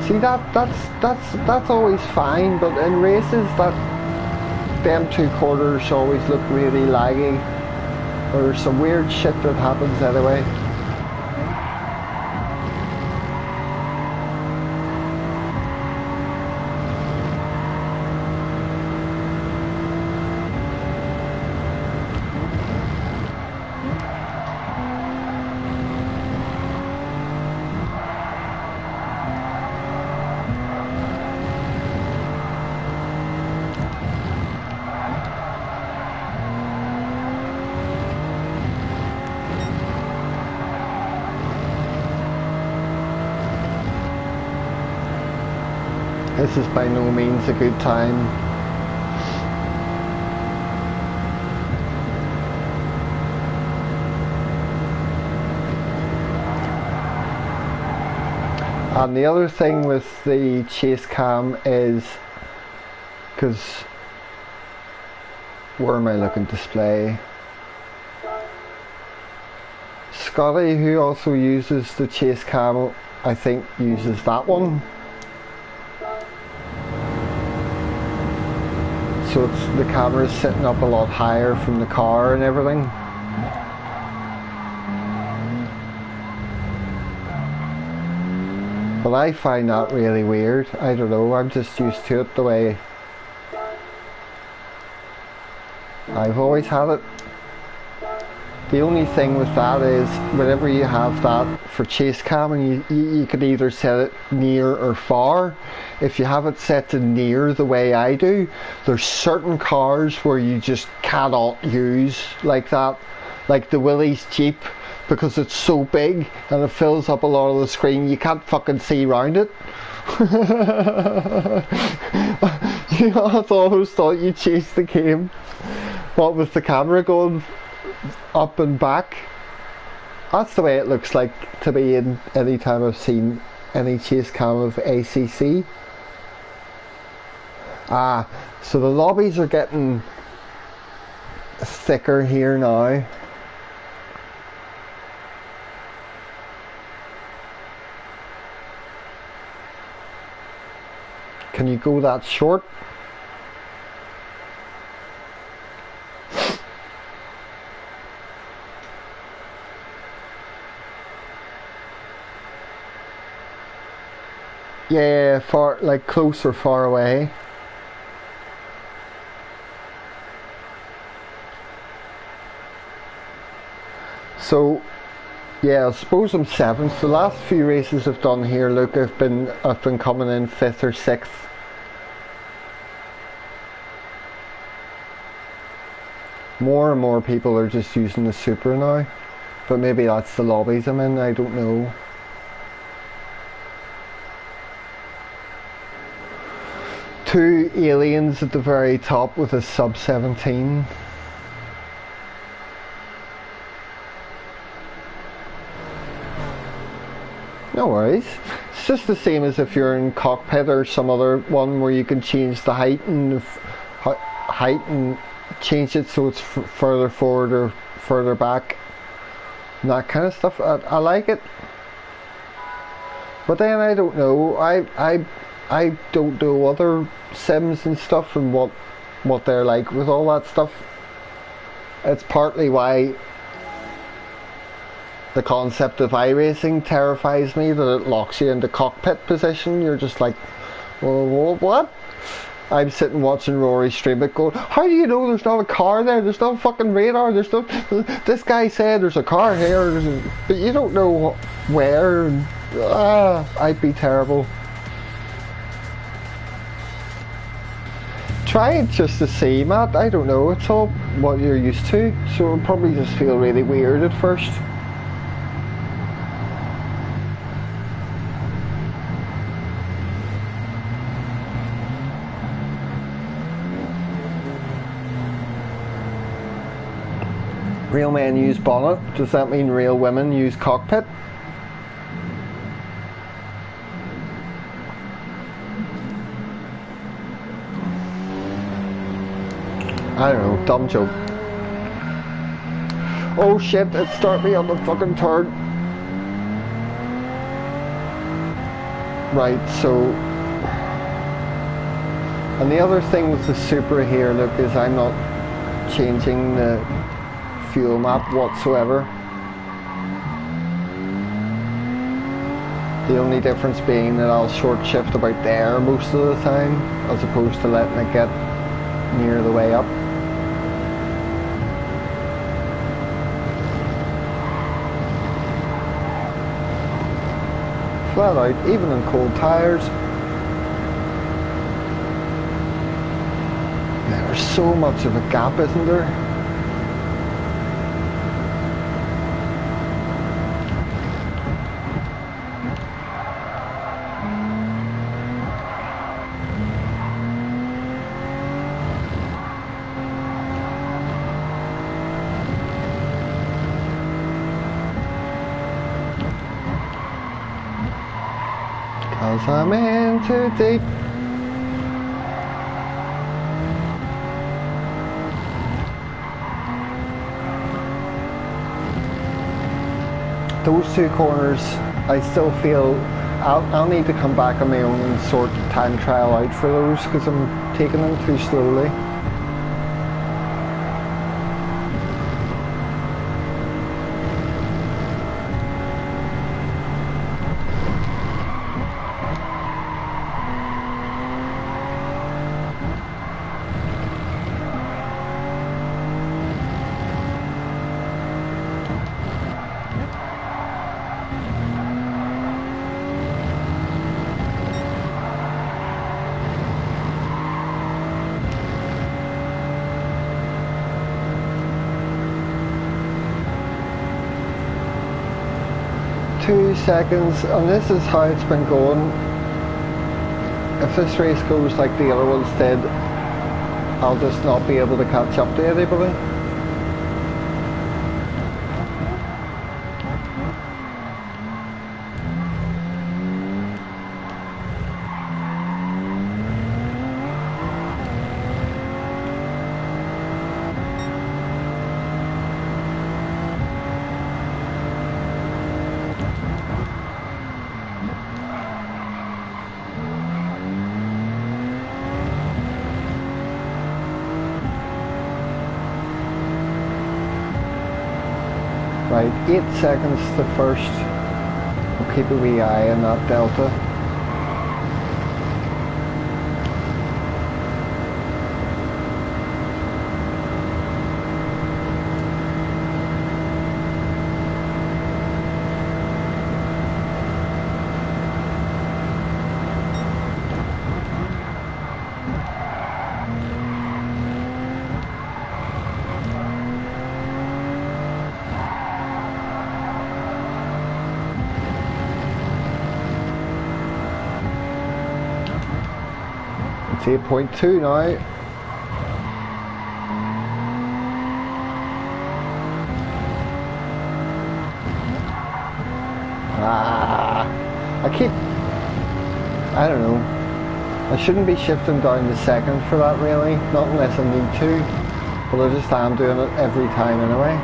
See, that's always fine, but in races, them two quarters always look really laggy. There's some weird shit that happens anyway. This is by no means a good time. And the other thing with the chase cam is, because where am I looking? Display. Scotty, who also uses the chase cam, I think uses that one. So the camera's sitting up a lot higher from the car and everything. But I find that really weird. I don't know, I'm just used to it the way I've always had it. The only thing with that is, whenever you have that for chase cam, and you could either set it near or far. If you have it set to near the way I do, there's certain cars where you just cannot use like that. Like the Willys Jeep, because it's so big and it fills up a lot of the screen, you can't fucking see round it. You know, I always thought you chased the game, what with the camera going up and back. That's the way it looks like to me in any time I've seen any chase cam of ACC. So the lobbies are getting thicker here now. Can you go that short? Yeah, far, like close or far away. So, yeah, I suppose I'm 7th. The last few races I've done here, look, I've been coming in 5th or 6th. More and more people are just using the Supra now, but maybe that's the lobbies I'm in, I don't know. Two aliens at the very top with a sub 17. No worries. It's just the same as if you're in cockpit or some other one where you can change the height and change it so it's further forward or further back and that kind of stuff. I like it, but then I don't know. I don't know other sims and stuff and what they're like with all that stuff. It's partly why the concept of iRacing terrifies me, that it locks you into cockpit position. You're just like, well, what? I'm sitting watching Rory stream it going, how do you know there's not a car there? There's no fucking radar. There's no... This guy said there's a car here, but you don't know where. I'd be terrible. Try it just to see, Matt. I don't know. It's all what you're used to, so it'll probably just feel really weird at first. Real men use bonnet. Does that mean real women use cockpit? I don't know, dumb joke. Oh shit, it started me on the fucking turn. Right, so... And the other thing with the Supra here, look, is I'm not changing the fuel map whatsoever. The only difference being that I'll short shift about there most of the time, as opposed to letting it get near the way up. Flat out, even on cold tyres. There's so much of a gap, isn't there? Cause I'm in too deep. Those two corners, I still feel I'll need to come back on my own and sort time trial out for those, because I'm taking them too slowly. Seconds, and this is how it's been going. If this race goes like the other ones did, I'll just not be able to catch up to anybody. Right, 8 seconds to first. We'll keep a wee eye on that delta. It's 8.2 now. I don't know. I shouldn't be shifting down the second for that really, not unless I need to, but I just am doing it every time anyway.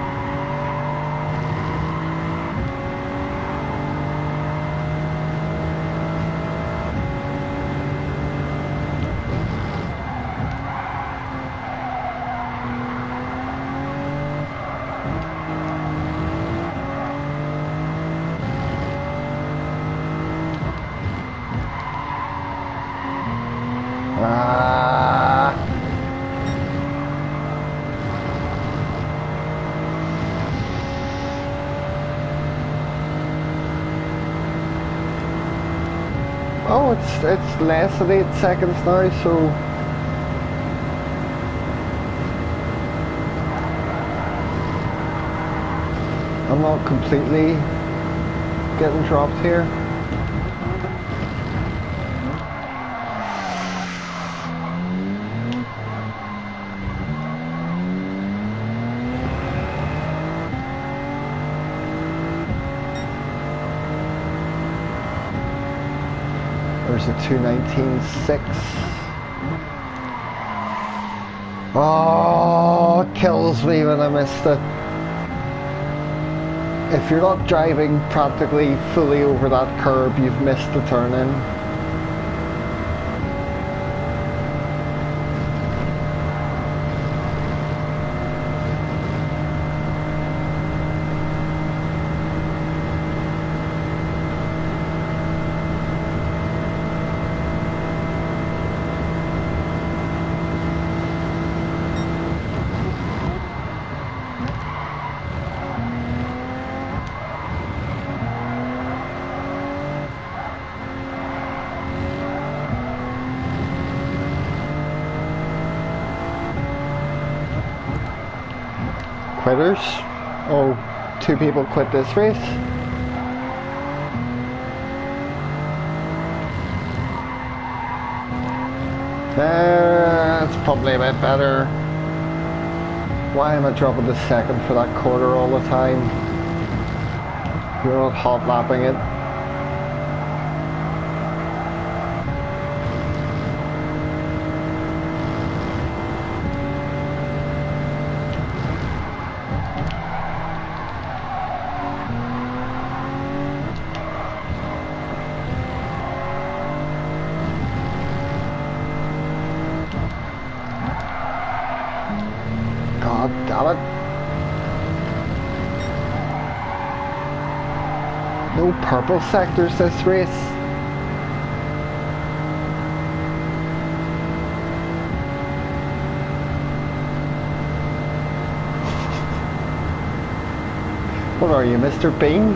Oh, it's less than 8 seconds now, so I'm not completely getting dropped here. There's a 2:19.6. Oh, it kills me when I missed it. If you're not driving practically fully over that curb, you've missed the turn in. Quitters. Oh, 2 people quit this race. That's probably a bit better. Why am I dropping the second for that quarter all the time? You're not hot lapping it. God damn it. No purple sectors this race. What are you, Mr. Bean?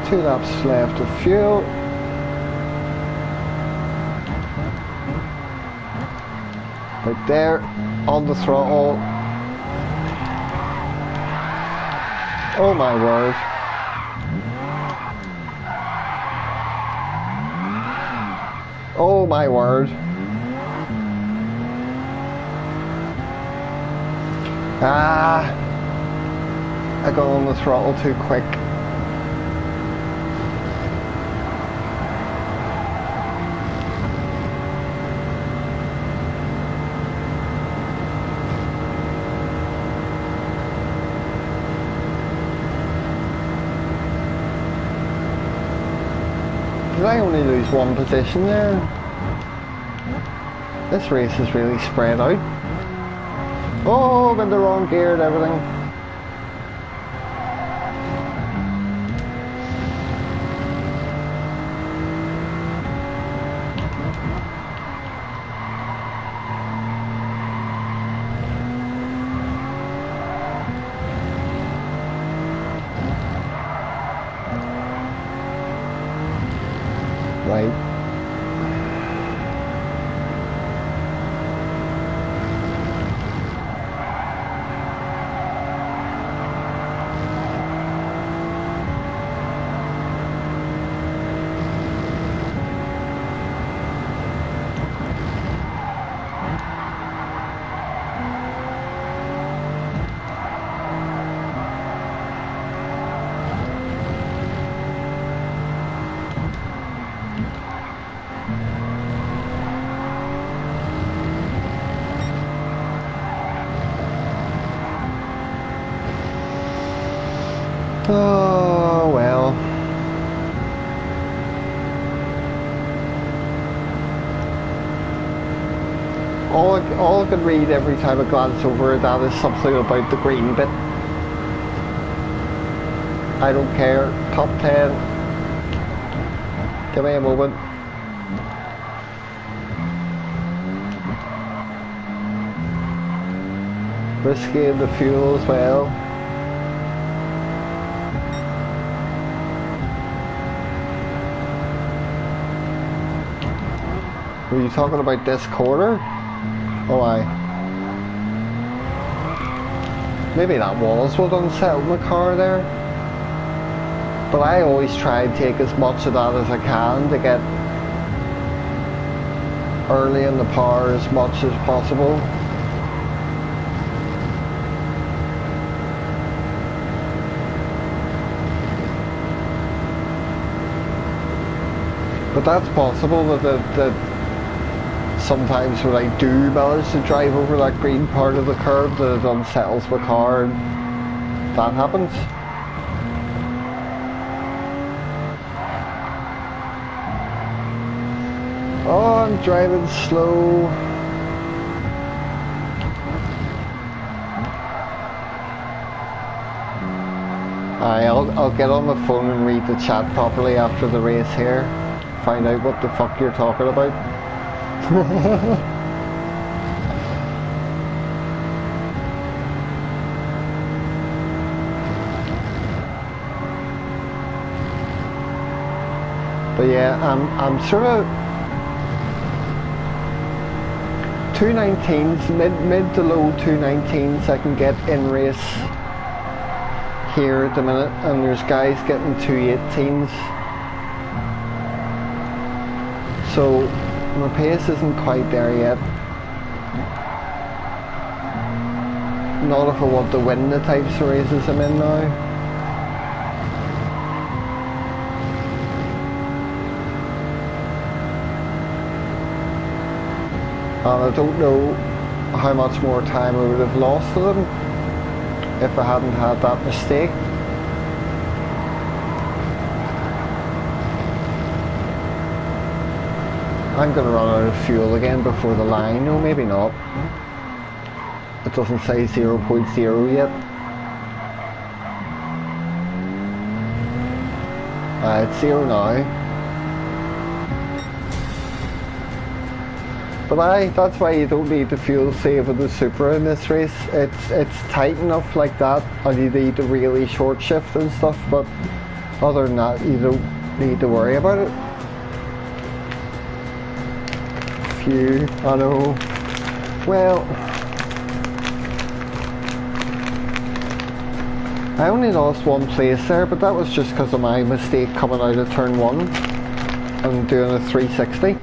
Two laps left of fuel. Right there, on the throttle. Oh my word. Oh my word. I got on the throttle too quick. Did I only lose one position there? This race is really spread out. Oh, I'm in the wrong gear and everything. Right. Oh, well. All I can read every time I glance over that is something about the green bit. I don't care. Top 10. Give me a moment. Risky in the fuel as well. Were you talking about this corner? Oh, aye. Maybe that was what unsettled my car there. But I always try and take as much of that as I can to get early in the power as much as possible. But that's possible that sometimes when I do manage to drive over that green part of the curve, that it unsettles my car and that happens. Oh, I'm driving slow. I'll get on my phone and read the chat properly after the race here. Find out what the fuck you're talking about. But yeah, I'm sort of 219s, mid to low 219s I can get in race here at the minute, and there's guys getting 218s. So my pace isn't quite there yet. Not if I want to win the types of races I'm in now. And I don't know how much more time I would have lost to them if I hadn't had that mistake. I'm going to run out of fuel again before the line. No, maybe not. It doesn't say 0.0 yet. It's 0 now. But that's why you don't need the fuel save with the Supra in this race. It's tight enough like that, and you need a really short shift and stuff, but other than that you don't need to worry about it. Phew, I know. Well, I only lost one place there, but that was just because of my mistake coming out of turn 1 and doing a 360.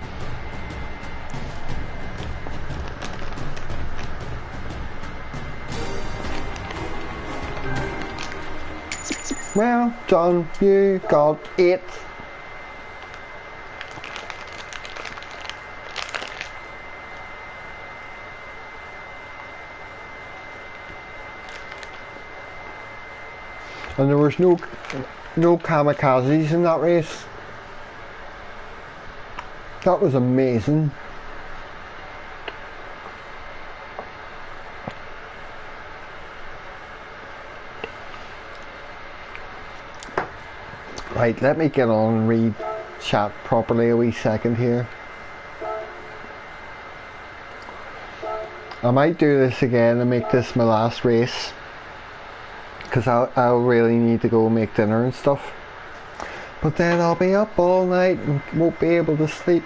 Well done, you got it. And there was no kamikazes in that race. That was amazing. Right, let me get on and read chat properly a wee second here. I might do this again and make this my last race, because I'll really need to go make dinner and stuff. But then I'll be up all night and won't be able to sleep.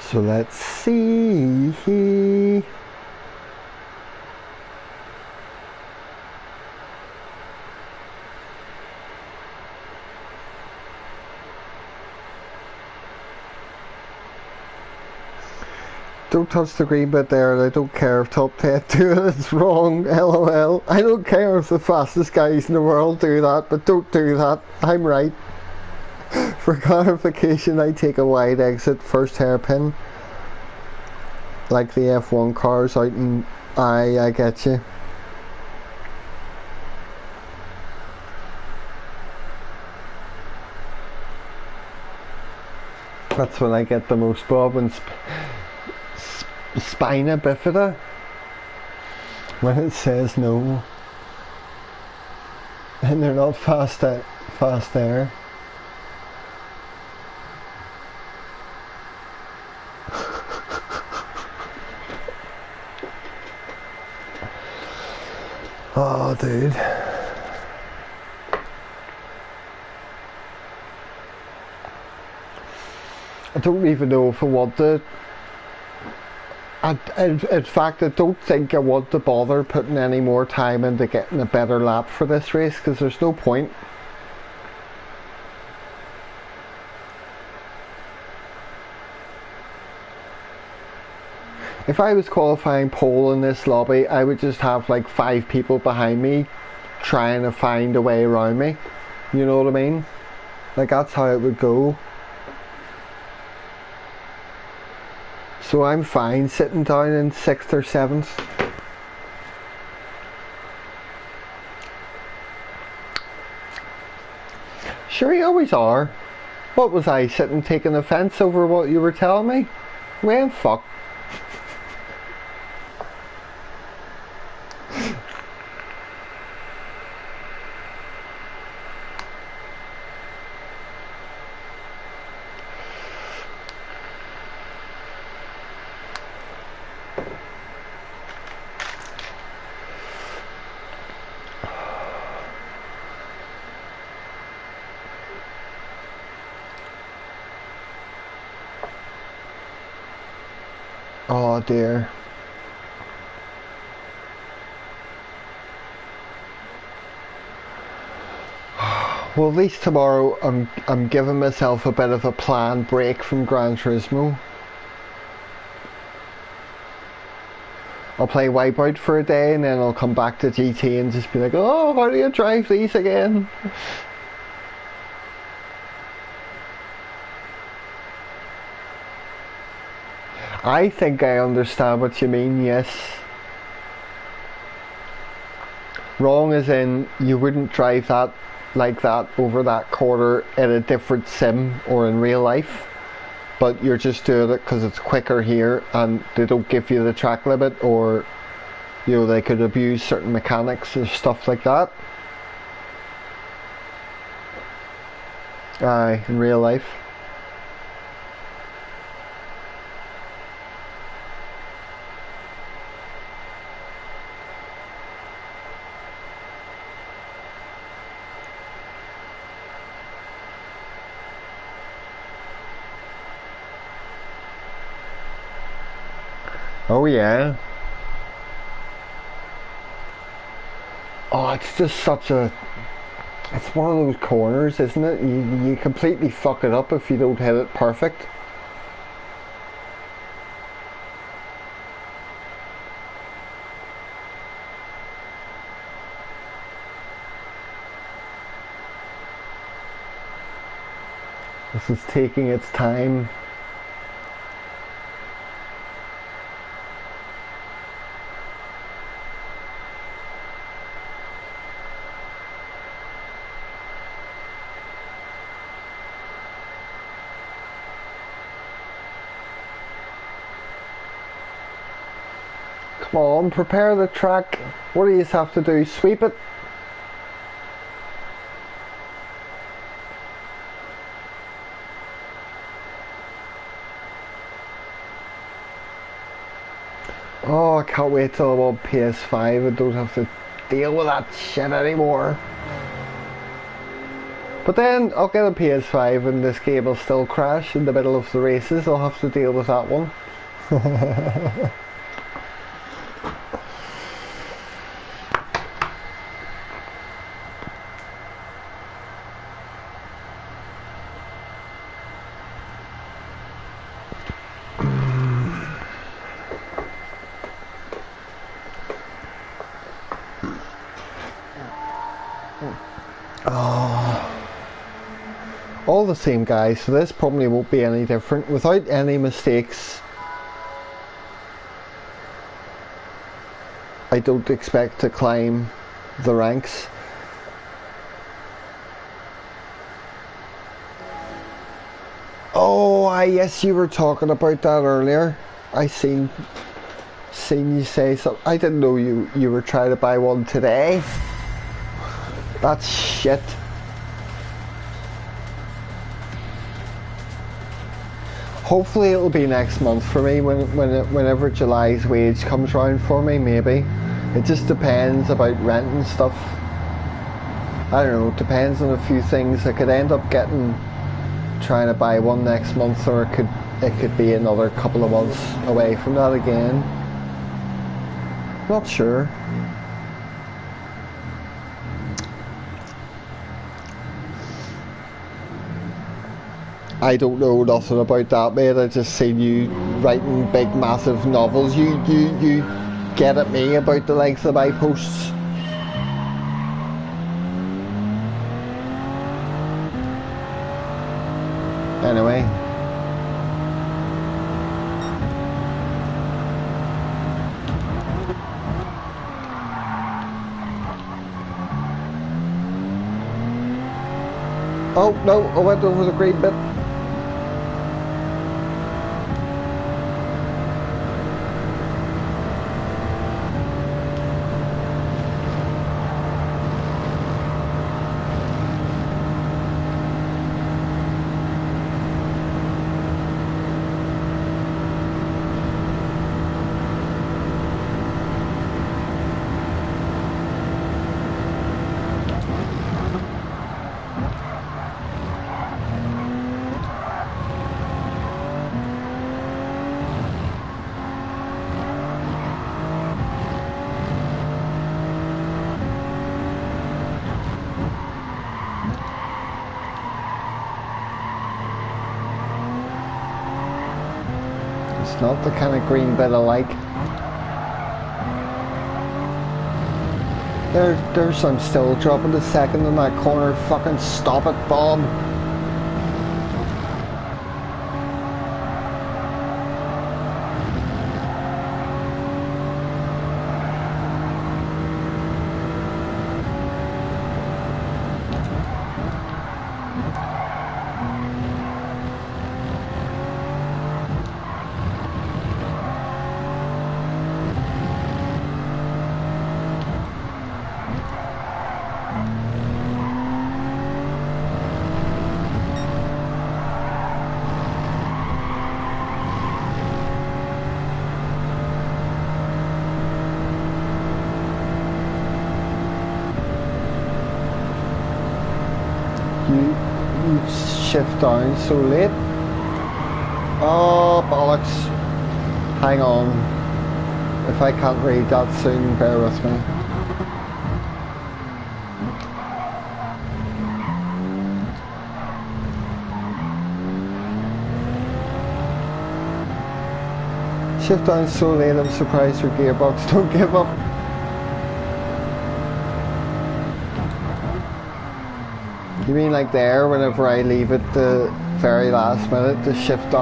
So let's see. Don't touch the green bit there, and I don't care if top 10 do it, it's wrong, lol. I don't care if the fastest guys in the world do that, but don't do that, I'm right. For clarification, I take a wide exit, first hairpin. Like the F1 cars out in... I get you. That's when I get the most bob and spina bifida. When it says no. And they're not fast there. Oh, dude. I don't even know if I want to. In fact, I don't think I want to bother putting any more time into getting a better lap for this race, because there's no point. If I was qualifying pole in this lobby, I would just have like 5 people behind me trying to find a way around me. You know what I mean? Like, that's how it would go. So I'm fine sitting down in 6th or 7th. Sure, you always are. What was I sitting taking offence over what you were telling me? Well, fuck. Oh dear. Well, at least tomorrow I'm giving myself a bit of a planned break from Gran Turismo. I'll play Wipeout for a day and then I'll come back to GT and just be like, oh, how do you drive these again? I think I understand what you mean, yes. Wrong as in you wouldn't drive that like that over that corner in a different sim or in real life, but you're just doing it because it's quicker here and they don't give you the track limit, or you know, they could abuse certain mechanics and stuff like that. Aye, in real life. Oh yeah. Oh, it's just such a... It's one of those corners, isn't it? You completely fuck it up if you don't hit it perfect. This is taking its time. Come on, prepare the track. What do you have to do? Sweep it? Oh, I can't wait till I'm on PS5 and don't have to deal with that shit anymore. But then I'll get a PS5 and this game will still crash in the middle of the races. I'll have to deal with that one. All the same, guys, so this probably won't be any different. Without any mistakes, I don't expect to climb the ranks. Oh, yes, you were talking about that earlier. I seen you say something. I didn't know you were trying to buy one today. That's shit. Hopefully it'll be next month for me whenever July's wage comes round for me, maybe. It just depends about rent and stuff. I don't know, it depends on a few things. I could end up trying to buy one next month, or it could be another couple of months away from that again. Not sure. I don't know nothing about that, mate. I just seen you writing big, massive novels. You get at me about the length of my posts. Anyway. Oh, no, I went over the green bit. It's not the kind of green bit I like. There's I'm still dropping a second in that corner. Fucking stop it, Bob. You shift down so late. Oh, bollocks. Hang on. If I can't read that soon, bear with me. Shift down so late, I'm surprised your gearbox don't give up. You mean like there, whenever I leave it the very last minute to shift down?